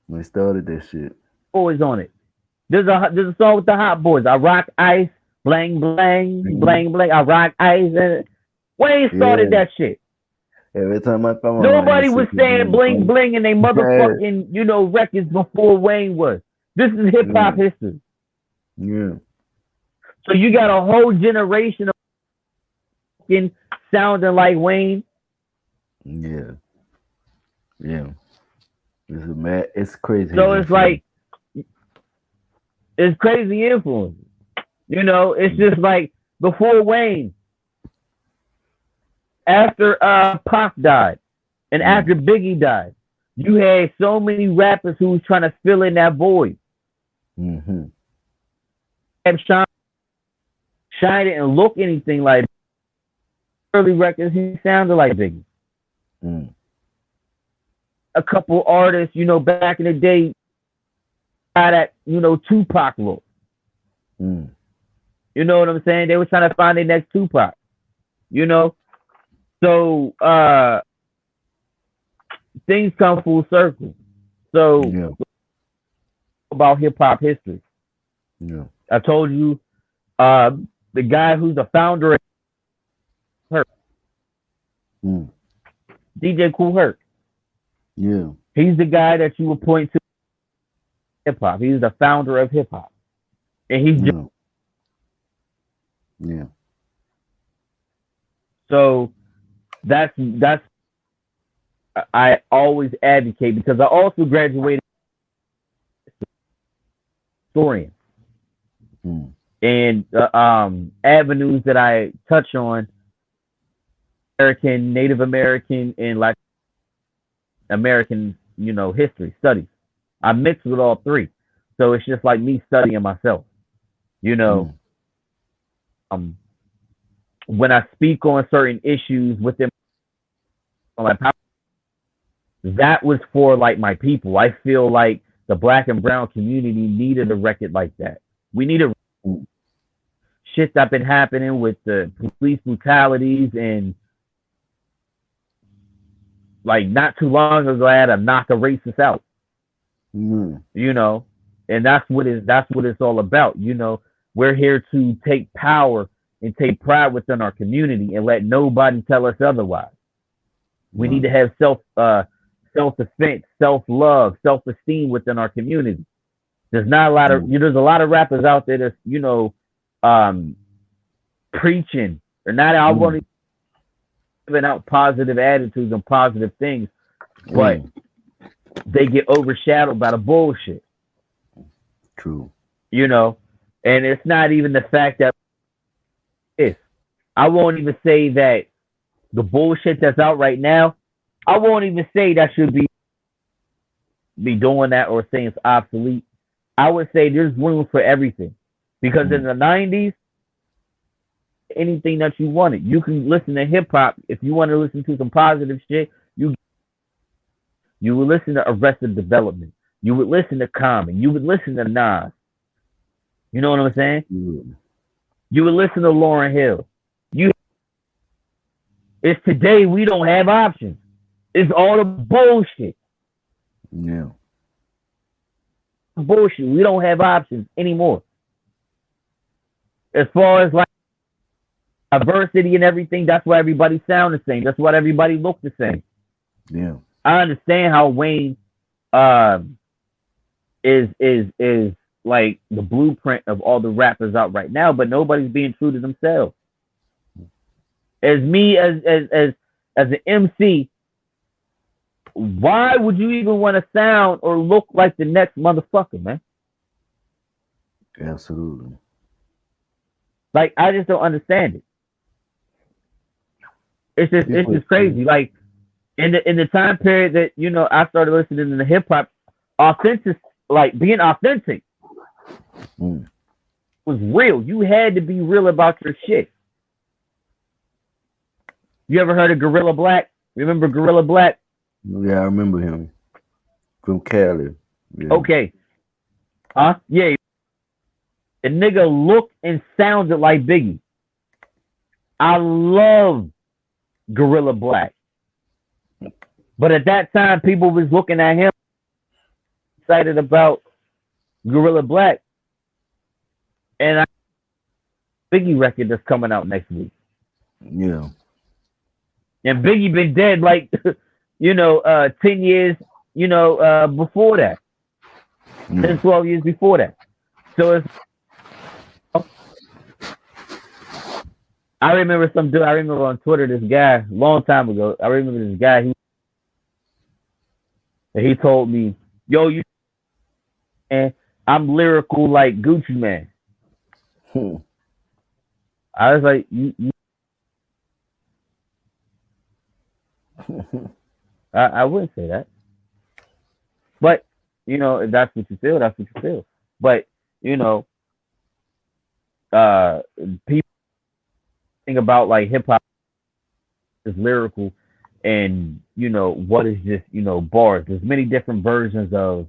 They started that shit. always on it. There's a song with the Hot Boys. I rock ice, bling bling, Mhm. bling bling. I rock ice, and Wayne started Yeah. that shit. Every time I come on, I Nobody was see people saying doing bling fun. bling in they motherfucking records before Wayne was. This is hip hop Yeah, history. yeah, So you got a whole generation of fucking sounding like Wayne. yeah, yeah. It's a mad. It's crazy his So it's influence. like it's crazy influence. It's just like before Wayne, after Pac died, and Mm, after Biggie died, you had so many rappers who was trying to fill in that void. mm-hmm, Kept shining and look anything like early records. He sounded like Biggie. mm, A couple artists, back in the day, had that Tupac look. mm. You know what I'm saying? They were trying to find their next Tupac. You know, so things come full circle. So Yeah, about hip hop history, yeah, I told you uh, the guy who's the founder of Herc, mm, DJ Cool Herc. yeah, He's the guy that you would point to hip hop. He's the founder of hip hop, and he's just yeah, yeah, so that's I always advocate because I also graduated historian mm, and avenues that I touch on American, Native American, and Latin American, history studies. I mix with all three, so it's just like me studying myself. You know, mm, um, when I speak on certain issues within my that was for like my people. I feel like the black and brown community needed a record like that. We needed mm, shit that been happening with the police brutalities and like not too long ago I had to knock a racist out, mm, you know, and that's what it's all about. We're here to take power and take pride within our community and let nobody tell us otherwise. We need right. to have self defense, self love, self esteem within our community. There's not a lot of Mm, there's a lot of rappers out there that's um preaching. They're not out mm, only giving out positive attitudes and positive things, but mm. they get overshadowed by the bullshit, True. you know. And it's not even the fact that it's. I won't even say that the bullshit that's out right now. I won't even say that should be doing that or saying it's obsolete. I would say there's room for everything because in Mm, the '90s, anything that you wanted, you can listen to hip hop if you want to listen to some positive shit. You would listen to Arrested Development. You would listen to Common. You would listen to Nas. You know what I'm saying? yeah. You would listen to Lauryn Hill. You it's today we don't have options. It's all the bullshit. Yeah. Bullshit. We don't have options anymore. As far as like diversity and everything, that's why everybody sound the same. That's why everybody look the same. Yeah. I understand how Wayne is like the blueprint of all the rappers out right now, but nobody's being true to themselves. As me as an MC, why would you even want to sound or look like the next motherfucker, man? Absolutely. Like I just don't understand it. It's just crazy. Like in the time period that I started listening to the hip hop, authentic, like being authentic was real. You had to be real about your shit. You ever heard of Gorilla Black? Remember Gorilla Black? Yeah, I remember him from Cali. Yeah. Okay. Yeah. The nigga looked and sounded like Biggie. I love Gorilla Black. But at that time, people was looking at him excited about Gorilla Black. And Biggie record that's coming out next week. Yeah. And Biggie been dead like 10 years, before that. 10, 12 years before that. So it's I remember on Twitter this guy, long time ago, I remember this guy he told me, yo, and I'm lyrical like Gucci Man. I was like, I wouldn't say that. But, if that's what you feel, that's what you feel. But, people think about like hip hop is lyrical and, what is just, bars. There's many different versions of,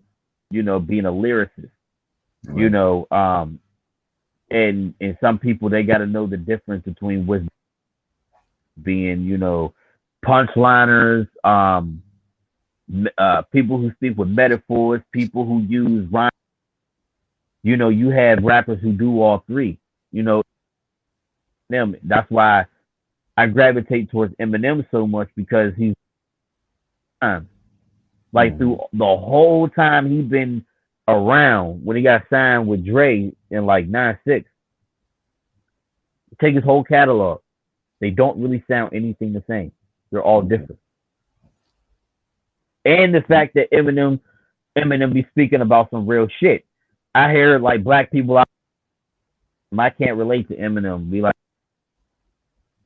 being a lyricist. Right. And some people they got to know the difference between what's being, punchliners, people who speak with metaphors, people who use rhyme. You have rappers who do all three. Them. That's why I gravitate towards Eminem so much because he's like through the whole time he's been around when he got signed with Dre in like 9-6. Take his whole catalog. They don't really sound anything the same. They're all different. And the fact that Eminem be speaking about some real shit. I hear like black people I can't relate to Eminem. Be like,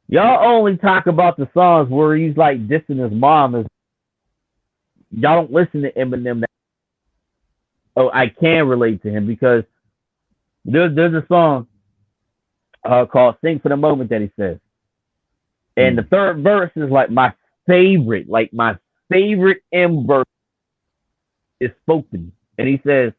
y'all only talk about the songs where he's like dissing his mom. Y'all don't listen to Eminem. Oh, I can relate to him because there's a song called "Sing for the Moment" that he says, and the third verse is like my favorite M verse is spoken, and he says,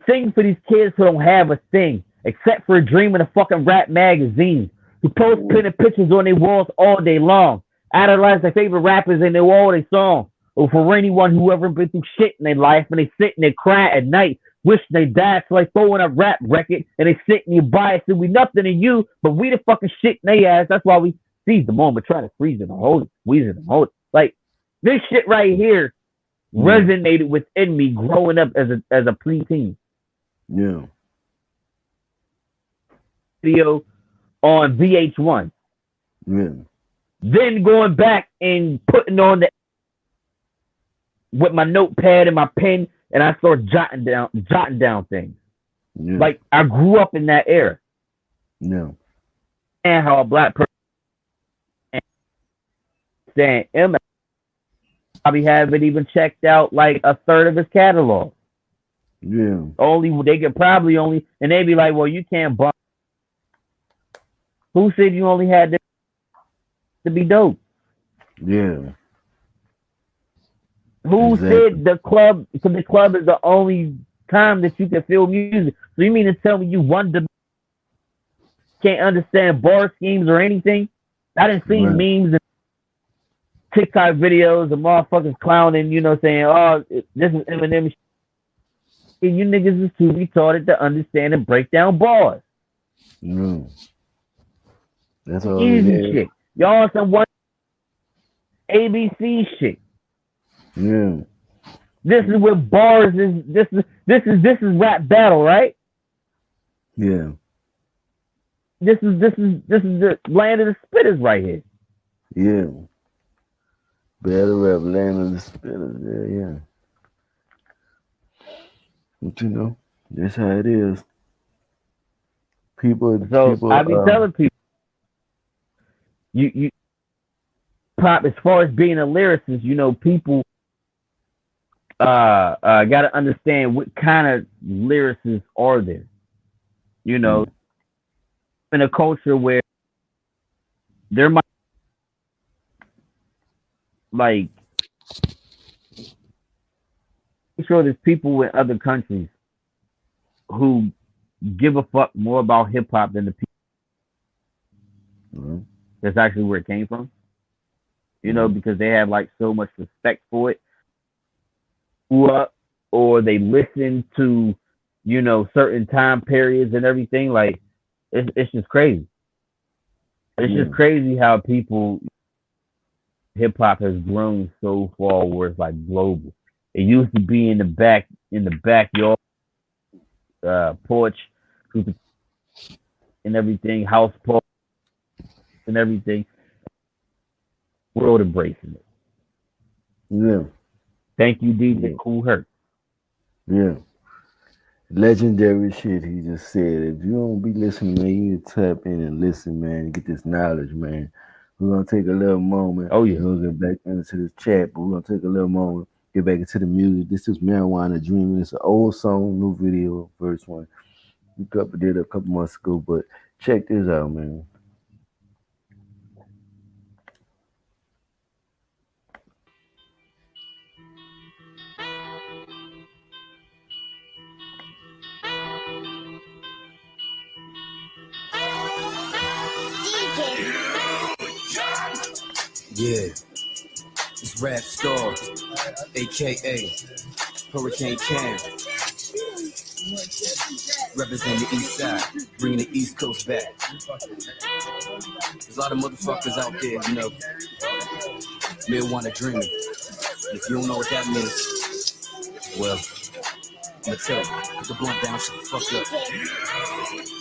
"Sing for these kids who don't have a thing except for a dream in a fucking rap magazine, who post pinning pictures on their walls all day long, idolize their favorite rappers and know all their songs, or for anyone who ever been through shit in their life and they sit and they cry at night, wish they died, so they throw in a rap record and they sit and you buy it, so we nothing to you, but we the fucking shit in their ass. That's why we seize the moment, try to freeze it and hold it, squeeze it and hold it." Like this shit right here resonated within me growing up as a preteen. Yeah. Video on VH1. Yeah. Then going back and putting on with my notepad and my pen, and I start jotting down things. Yeah. Like I grew up in that era. Yeah. And how a black person saying M probably haven't even checked out like a third of his catalog. Yeah. They could probably only, and they'd be like, "Well, you can't bump." Who said you only had to be dope? Yeah. Who said the club is the only time that you can feel music? So you mean to tell me you one can't understand bar schemes or anything. I didn't see Right. memes and TikTok videos of motherfuckers clowning, saying, "Oh, this is Eminem." You niggas is too retarded to understand and break down bars. Mm. That's all it Easy is. shit. Y'all on some one ABC shit. Yeah. This is what bars is. This is rap battle, right? Yeah. This is the land of the spitters right here. Yeah. Battle rap land of the spitters. Yeah, yeah. But that's how it is. So People, I be telling people, you pop as far as being a lyricist, people got to understand what kind of lyricists are there. You know, mm, in a culture where there might like I'm sure there's people in other countries who give a fuck more about hip hop than the people mm, that's actually where it came from. mm, Because they have like so much respect for it, or they listen to, certain time periods and everything. Like it's just crazy. It's just yeah, crazy how people hip hop has grown so far where it's like global. It used to be in the backyard, porch, and everything, house party and everything. World embracing it. yeah, Thank you, DJ yeah, Cool Hurt. yeah. Legendary shit he just said. If you don't be listening, man, you need to tap in and listen, man, and get this knowledge, man. We're gonna take a little moment Oh and yeah. we'll get back into this chat, but we're gonna take a little moment, get back into the music. This is Marijuana Dreaming. It's an old song, new video, verse one. We covered it a couple months ago, but check this out, man. Yeah, it's Rap Starr, aka Hurricane Cam, representing the East Side, bringing the East Coast back. There's a lot of motherfuckers out there, marijuana dreaming. If you don't know what that means, well, I'ma tell you. Put the blunt down, shut the fuck up.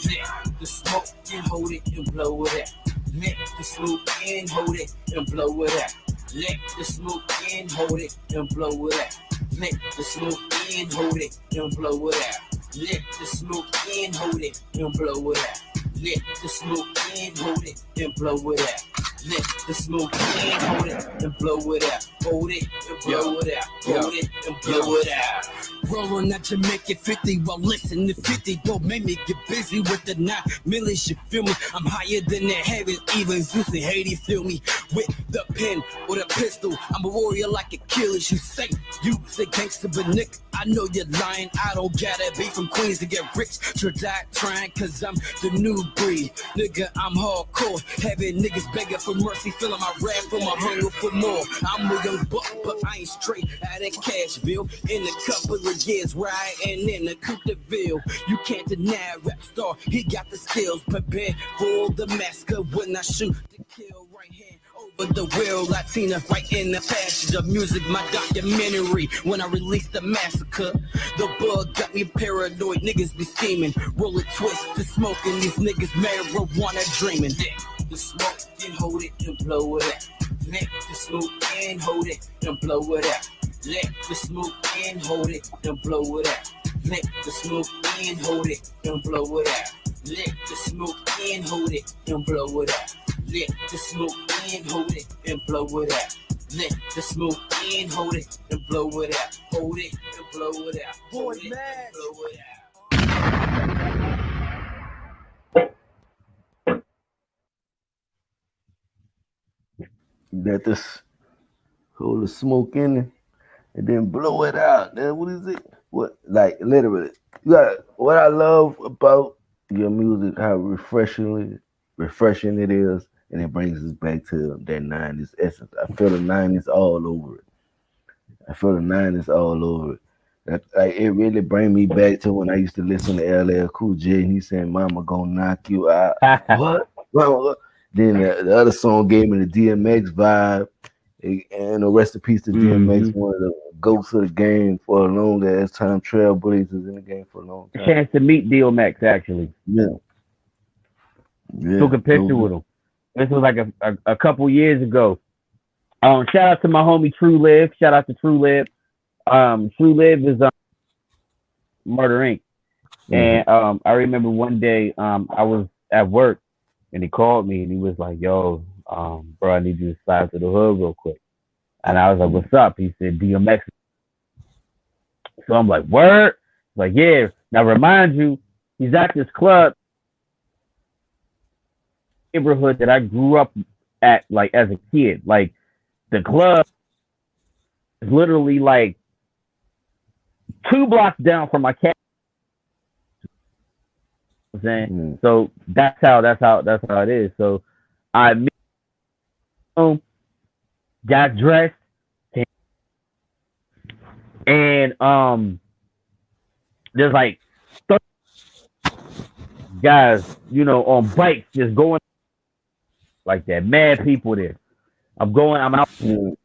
Let the smoke and hold it and blow it out. Let the smoke and hold it and blow it out. Let the smoke and hold it and blow it out. Let the smoke and hold it and blow it out. Let the smoke and hold it and blow it out. Let the smoke and hold it and blow it out. Let the smoke and hold it and blow it out. Hold it and blow it out. Hold it and blow it out. Rolling at Jamaica 50 while listening to 50. Don't make me get busy with the 9 millions, you feel me? I'm higher than the heavens, even Zeus and Hades feel me. With the pen or the pistol, I'm a warrior like Achilles. You say gangster, but Nick, I know you're lying. I don't gotta be from Queens to get rich. Should die trying, cause I'm the new breed. Nigga, I'm hardcore. Having niggas begging for mercy, feeling my wrath for my hunger for more. I'm a young buck, but I ain't straight out of Cashville. In a couple of years, riding in a Coupe de Ville. You can't deny Rap Starr, he got the skills. Prepare for the massacre when I shoot to kill. Right hand over the wheel, Latina right in the passage of music. My documentary when I released the massacre. The bug got me paranoid, niggas be scheming. Roll it, twist the smoking, these niggas marijuana dreaming. Let the smoke and hold it and blow it out. Let the smoke and hold it and blow it out. Let the smoke and hold it and blow it out. Let the smoke and hold it and blow it out. Let the smoke and hold it and blow it out. Let the smoke and hold it and blow it out. Let the smoke and hold it and blow it out. Hold it and blow it out. Hold it and blow it out. Let this hold the smoke in it and then blow it out. Then what is it? What like literally? You got what I love about your music, how refreshing it is, and it brings us back to that '90s essence. I feel the '90s all over it. I feel the '90s all over it. Like it really bring me back to when I used to listen to LL Cool J and he said, "Mama gonna knock you out." What? What? Then the other song gave me the DMX vibe. And the rest in peace to DMX, hmm one of the goats of the game for a long ass time. Trailblazers in the game for a long A time. chance to meet DMX actually. Yeah, Took yeah, a no, picture with him. This was like a couple years ago. Shout out to my homie True Live. Shout out to True Live. True Live is Murder Inc. mhm, And I remember one day I was at work and he called me and he was like, "Yo, bro, I need you to slide to the hood real quick." And I was like, mhm, "What's up?" He said, "DMX." So I'm like, "Word?" Like, yeah. Now remind you, he's at this club neighborhood that I grew up at, like as a kid. Like the club is literally like 2 blocks down from my cat. You know what I'm saying, mhm, so that's how it is. So I met him, got dressed, and there's like 30 guys, on bikes just going like that. Mad people there. I'm out mhm,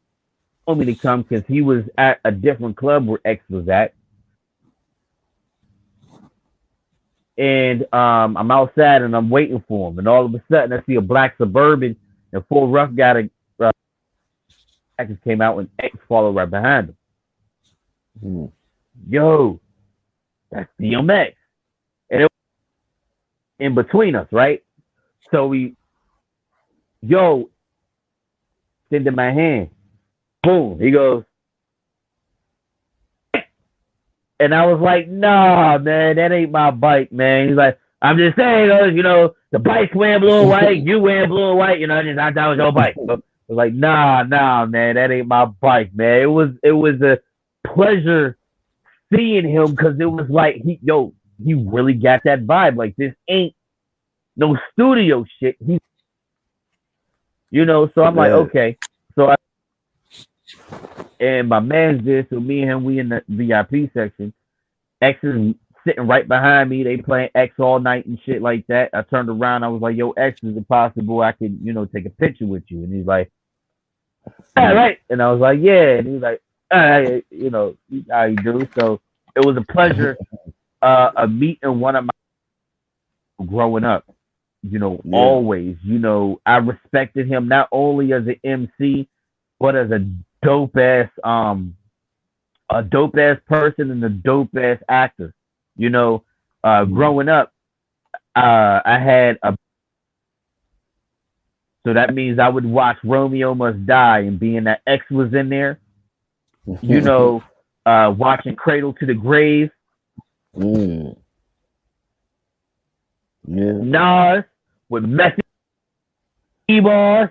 for me to come because he was at a different club where X was at. And I'm outside and I'm waiting for him. And all of a sudden I see a black Suburban and four rough guys came out and X followed right behind him. mhm. Yo, that's DMX. And it was in between us, right? So yo, extended my hand. Boom. He goes, and I was like, nah, man, that ain't my bike, man. He's like, I'm just saying, the bike's wearing blue and white, you wearing blue and white, I thought it was your bike. So I was like, nah, man, that ain't my bike, man. It was a pleasure seeing him because it was like he really got that vibe. Like this ain't no studio shit. So I'm like, Yeah, okay. So and my man's there, so me and him, we in the VIP section. X is sitting right behind me. They playing X all night and shit like that. I turned around. I was like, "Yo, X, is it possible I could, take a picture with you?" And he's like, "All mhm. right." And I was like, "Yeah." And he's like, "All right, how you do?" So it was a pleasure of meeting one of my growing up. Yeah, Always. I respected him not only as an MC, but as dope ass a dope ass person and a dope ass actor. You know, mhm. growing up, I had a so that means I would watch Romeo Must Die, and being that X was in there, you know, watching Cradle to the Grave, Mm, yeah, Nas with Method Bars.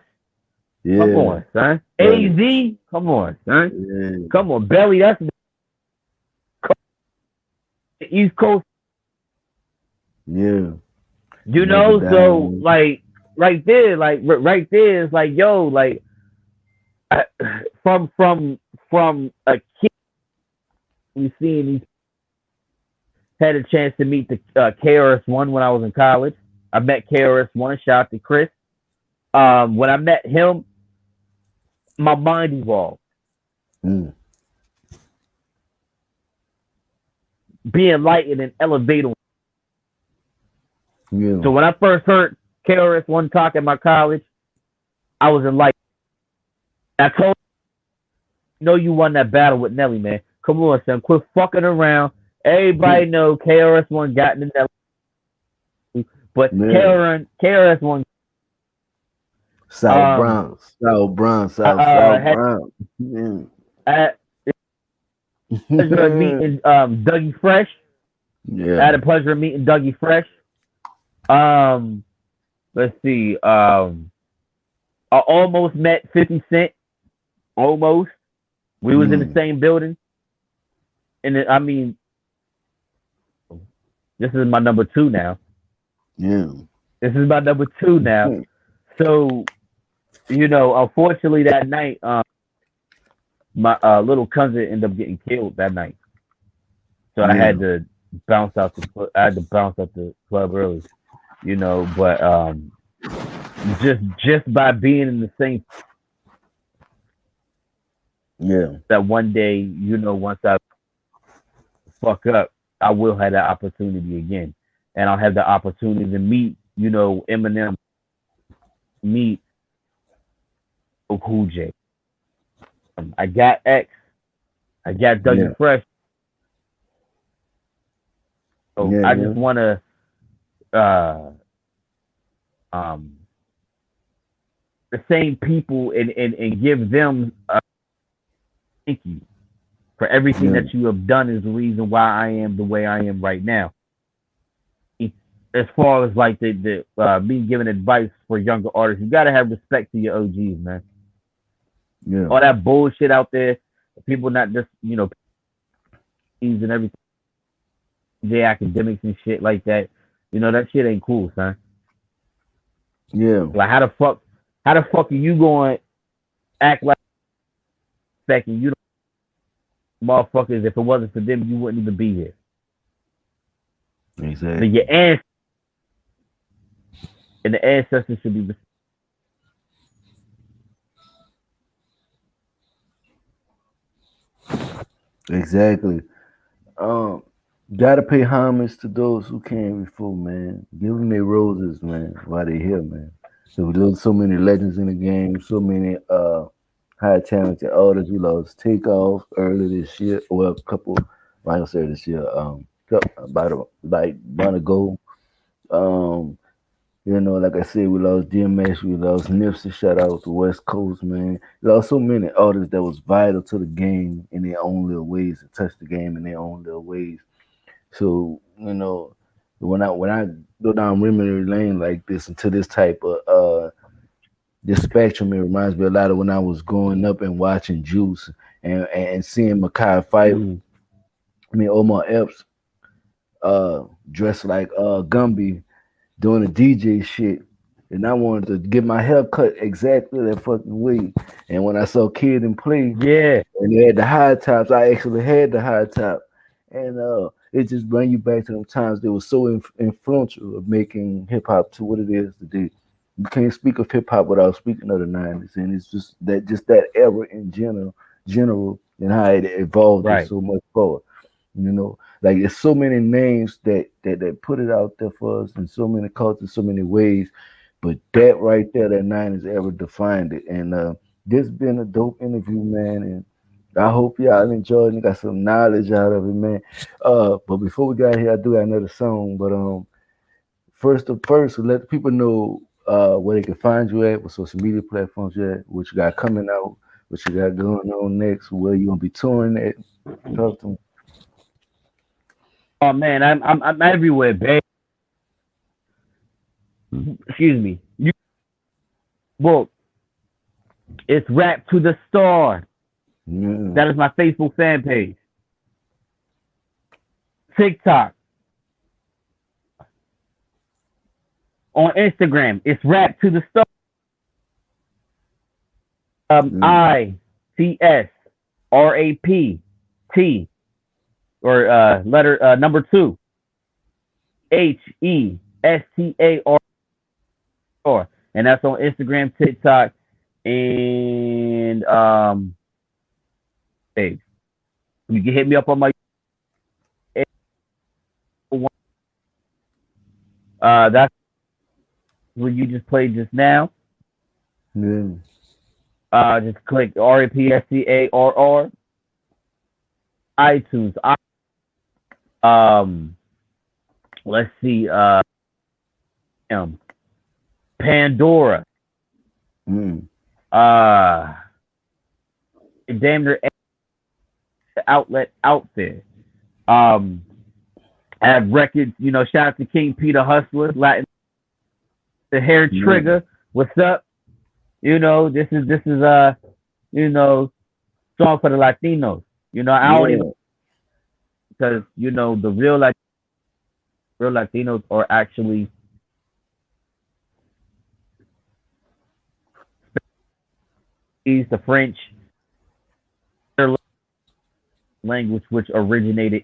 Come yeah, on, son. right, AZ, come on, son. yeah, Come on, Belly. That's the East Coast. yeah. Never die So young. like right there is like yo, like I, from a kid, we seen these had a chance to meet the KRS-One when I was in college. I met KRS-One. Shout out to Chris. When I met him, my mind evolved. Mm, Being light in an elevator. yeah, So when I first heard KRS-One talk at my college, I was enlightened. I told him, you won that battle with Nelly, man. Come on, son. Quit fucking around. Everybody know KRS-One got in the Nelly, but yeah. KRS-One South um Bronx, South Bronx, South had Bronx. Yeah. had the pleasure of meeting Dougie Fresh. I had Yeah. the pleasure of meeting Dougie Fresh. Um, let's see. I almost met 50 Cent. Almost. We was in the Mm, same building. And I mean, this is my number two now. Yeah. This is my number two now. So, unfortunately that night, my little cousin ended up getting killed that night. So I Yeah. had to I had to bounce out the club early, but just by being in the same Yeah. that one day, once I fuck up, I will have that opportunity again. And I'll have the opportunity to meet, Eminem, meet Cool J. I got X, I got Yeah. Dougie Fresh. So Yeah, I just man. wanna uh um the same people and give them a thank you for everything Yeah. that you have done is the reason why I am the way I am right now. As far as like the me giving advice for younger artists, you gotta have respect to your OGs, man. Yeah. All that bullshit out there, people not just and everything, the academics and shit like that. That shit ain't cool, son. Yeah. Like how the fuck are you going to act like second you motherfuckers? If it wasn't for them, you wouldn't even be here. But Exactly. your ancestors and the ancestors should be. Exactly. Um, gotta pay homage to those who came before, man. Give them their roses, man, while they're here, man. So there's so many legends in the game, so many high talented artists. We lost Takeoff early this year, well, a couple, like I said this year, about like month ago. Um, like I said, we lost DMX, we lost Nipsey. Shout out to West Coast, man. We lost so many artists that was vital to the game in their own little ways, to touch the game in their own little ways. So when I go down memory lane like this into this type of this spectrum, it reminds me a lot of when I was growing up and watching Juice and seeing Makai fight. Mm, I mean Omar Epps dressed like Gumby doing the DJ shit. And I wanted to get my hair cut exactly that fucking way. And when I saw Kid and Play, yeah, and they had the high tops. I actually had the high top, and it just bring you back to them times that was so influential of making hip hop to what it is today. You can't speak of hip hop without speaking of the '90s, and it's just that era in general, and how it evolved it right. so much forward. Like there's so many names that put it out there for us in so many cultures, so many ways. But that right there, that '90s era defined it, and this been a dope interview, man, and I hope y'all enjoyed and got some knowledge out of it, man. But before we got here, I do got another song. But first, let the people know where they can find you at, what social media platforms you at, what you got coming out, what you got going on next, where you gonna be touring at. Talk to them. Oh man, I'm everywhere, babe. Excuse me. Well, it's Rap to the Star. Yeah, That is my Facebook fan page. TikTok, on Instagram, it's Rap to the Star. yeah, ICSRAPT or letter number two HESTAR, and that's on Instagram, TikTok, and hey, you can hit me up on my that's what you just played just now. yeah, Just click RAPSCARR iTunes. Um, let's see. Pandora. mm, Uh, damn near every outlet out there. Um, I have records. Shout out to King Peter Hustler, Latin, the Hair yeah, Trigger. What's up? This is song for the Latinos. I don't even yeah, because the real Latinos are actually the French, their language which originated.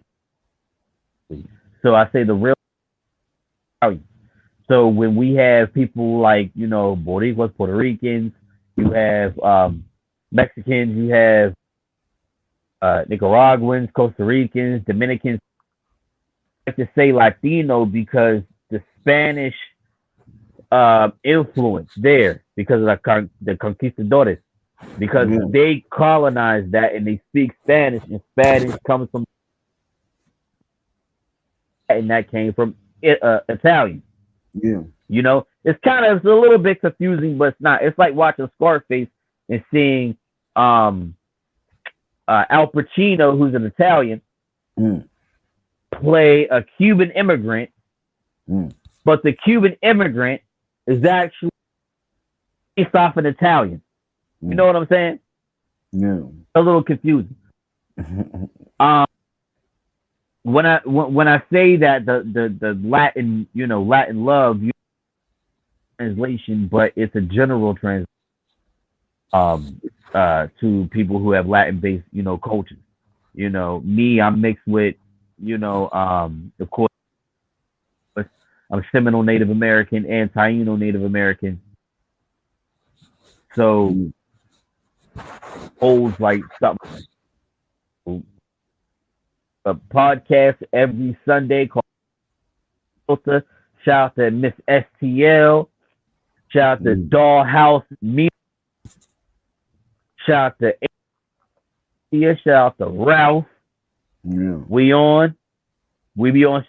So I say the real Italian. So when we have people like Boricuas, Puerto Ricans, you have Mexicans, you have Nicaraguans, Costa Ricans, Dominicans. I like to say Latino because the Spanish influence there because of the conquistadores because Yeah, they colonized that and they speak Spanish and Spanish comes from and that came from Italian. yeah, It's a little bit confusing, but it's not. It's like watching Scarface and seeing um, Al Pacino, who's an Italian, mm, play a Cuban immigrant, mm, but the Cuban immigrant is actually based off an Italian. You know mm, what I'm saying? yeah. A little confusing. Um, when I say that the Latin Latin love translation, but it's a general translation to people who have Latin based cultures. Me, I'm mixed with of course I'm Seminole Native American and Taino Native American. So Mm, holds like something a podcast every Sunday called Filter. Shout out to Miss STL. Shout out to mm, Dollhouse Me. Shout out to Athea. Shout out to Ralph. yeah. We on. We be on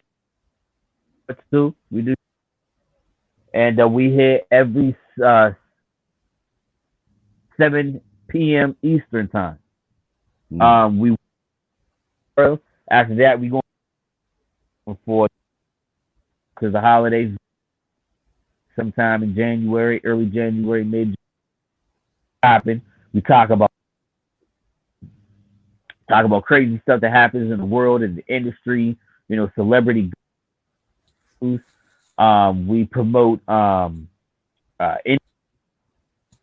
too. We do. And we hit every 7 p.m. Eastern time. Mm. We after that we going for because the holidays sometime in January, early January, mid happen. We talk about crazy stuff that happens in the world and the industry. Celebrity news. We promote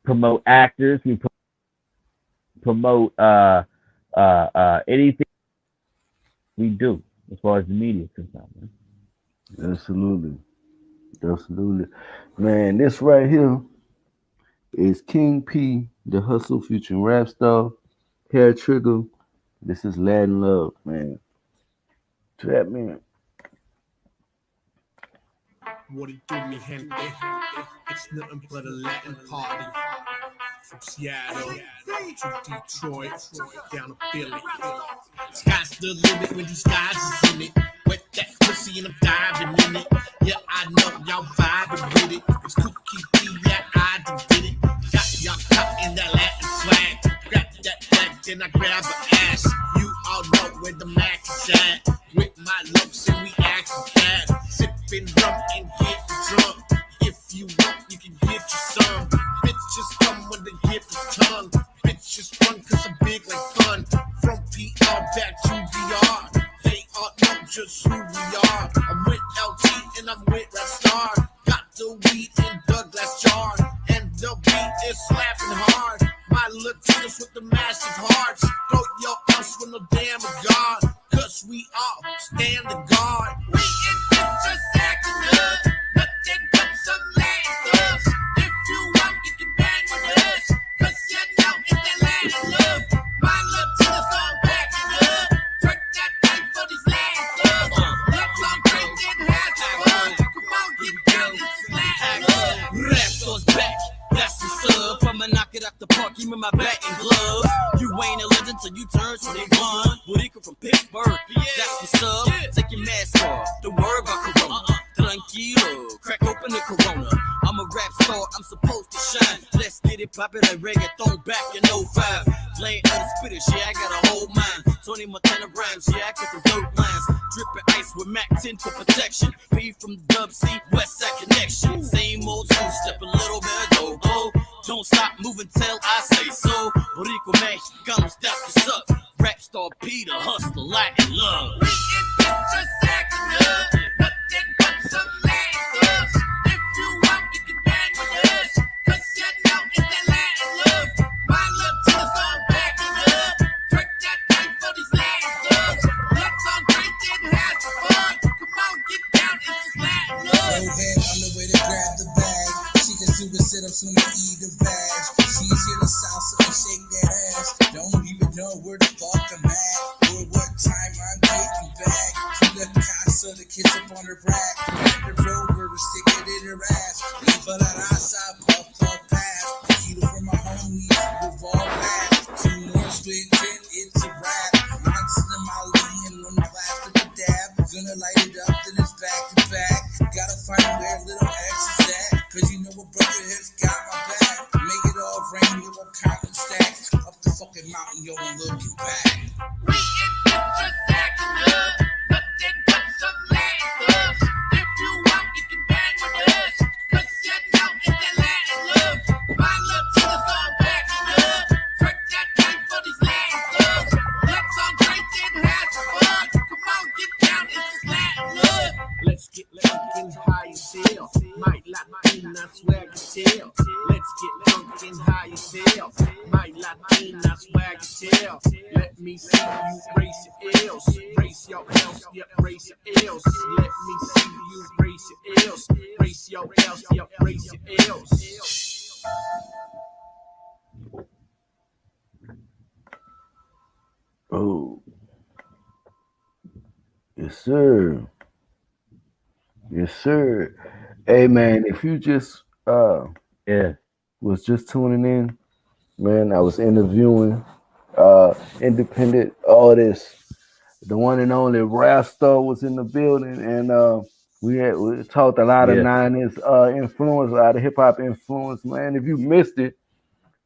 promote actors. We promote anything we do as far as the media is concerned. Man. Absolutely. Absolutely. Man, this right here is King P, the Hustle featuring Rap Star, Hair Trigger. This is Latin Love, man. Trap man. What it do me, gente? It's nothing but a Latin party. From Seattle to Detroit, down to Philly. Sky's the limit when these guys is in it. Wet that pussy and I'm diving in it. Yeah, I know y'all vibing with it. It's Cookie D, yeah, I done did it. Got y'all caught in that Latin swag. Grab that back, then I grab her ass. You all know where the Mac is at. With my looks and we acting bad. Sipping rum and getting drunk. If you want, you can get you some. Bitches come when they give the tongue. Bitches run cause I'm big like fun. From PR back to VR. They all know just who we are. I'm with LG and I'm with Rap Starr. Got the weed in Douglas jar. And the beat is slapping hard. My Latinos with the massive hearts. Throw your us with no damn God. Cause we all stand the guard. We in just acting good. Nothing but some Latin thugs. If you want, you can bang with us. Cause you know it's that Latin love. My Latinos all backing up. Drink that thing for these Latin thugs. Let's all drink and have some fun. Come on, get down, this is Latin love. Rap Star's back. That's the sub. I'ma knock it out the park. Give me my bat and gloves. You ain't a legend till you turn 21. Borico from Pittsburgh. That's the sub. Take your mask off. The word about Corona. Tranquilo. Crack open the Corona. I'm a rap star. I'm supposed to shine. Let's get it poppin' like reggaeton back in '05. Playing other spitters. Yeah, I got a whole mind. Tony Montana rhymes. Yeah, I got the dope lines. Drippin' ice with Mac 10 for protection. P from the Dub C. West Side Connection. Same old two-step. A little bit of go-go. Don't stop moving till I say so. Borico Mexicanos, that's what's up. Rap Star Peter, hustle, Latin love. We in just acting up. Nothing but some Latin thugs. If you want, you can bang with us. Cause you know it's that Latin love. My said I'm soon to eat the bag. She's in the south, so I shake that ass. Don't even know where the fuck I'm at or what time I'm getting back. She left Casa to kiss up on her back. And the rover to stick it in her ass. Leave her that ass out, puff, puff, pass. Kilo for my homies, revolve back. 2 more swig, 10, it's a wrap. Once in the Molly and 1 blast of the dab. Gonna light it up, then it's back to back. Gotta find where little X is at. Cause you know a brother has got my back. Make it all rain, you will count and stacks. Up the fucking mountain, yo, I'm looking back. We in picture stacking up, nothing but some Latin love. If you want, you can bang with us, cause you know it's that Latin love. My love to the phone backing up, twerk that thing for these Latin thugs. Let's all drink and have some fun. Come on, get down, it's this Latin love. Let's get funkin' high as hell. Might Latina swag as hell. Let's get funkin' high as hell. Might Latina swag as hell. Let me see you brace your L's. Brace your L's, yep, brace your L's. Let me see you brace your L's. Brace your L's, yep, brace your L's. Oh, yes, sir. Yes, sir. Hey, man, if you just Yeah. was just tuning in, man, I was interviewing independent artist, the one and only Starr was in the building, and we talked a lot of Yeah. 90s influence, a lot of hip hop influence, man. If you missed it,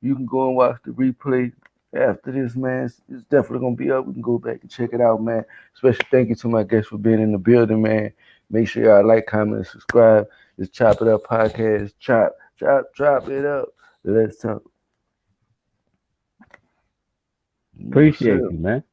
you can go and watch the replay after this, man. It's definitely gonna be up. We can go back and check it out, man. Special thank you to my guests for being in the building, man. Make sure y'all like, comment, and subscribe. It's Chop It Up Podcast. Chop it up. Let's talk. Yes, Appreciate sir. you, man.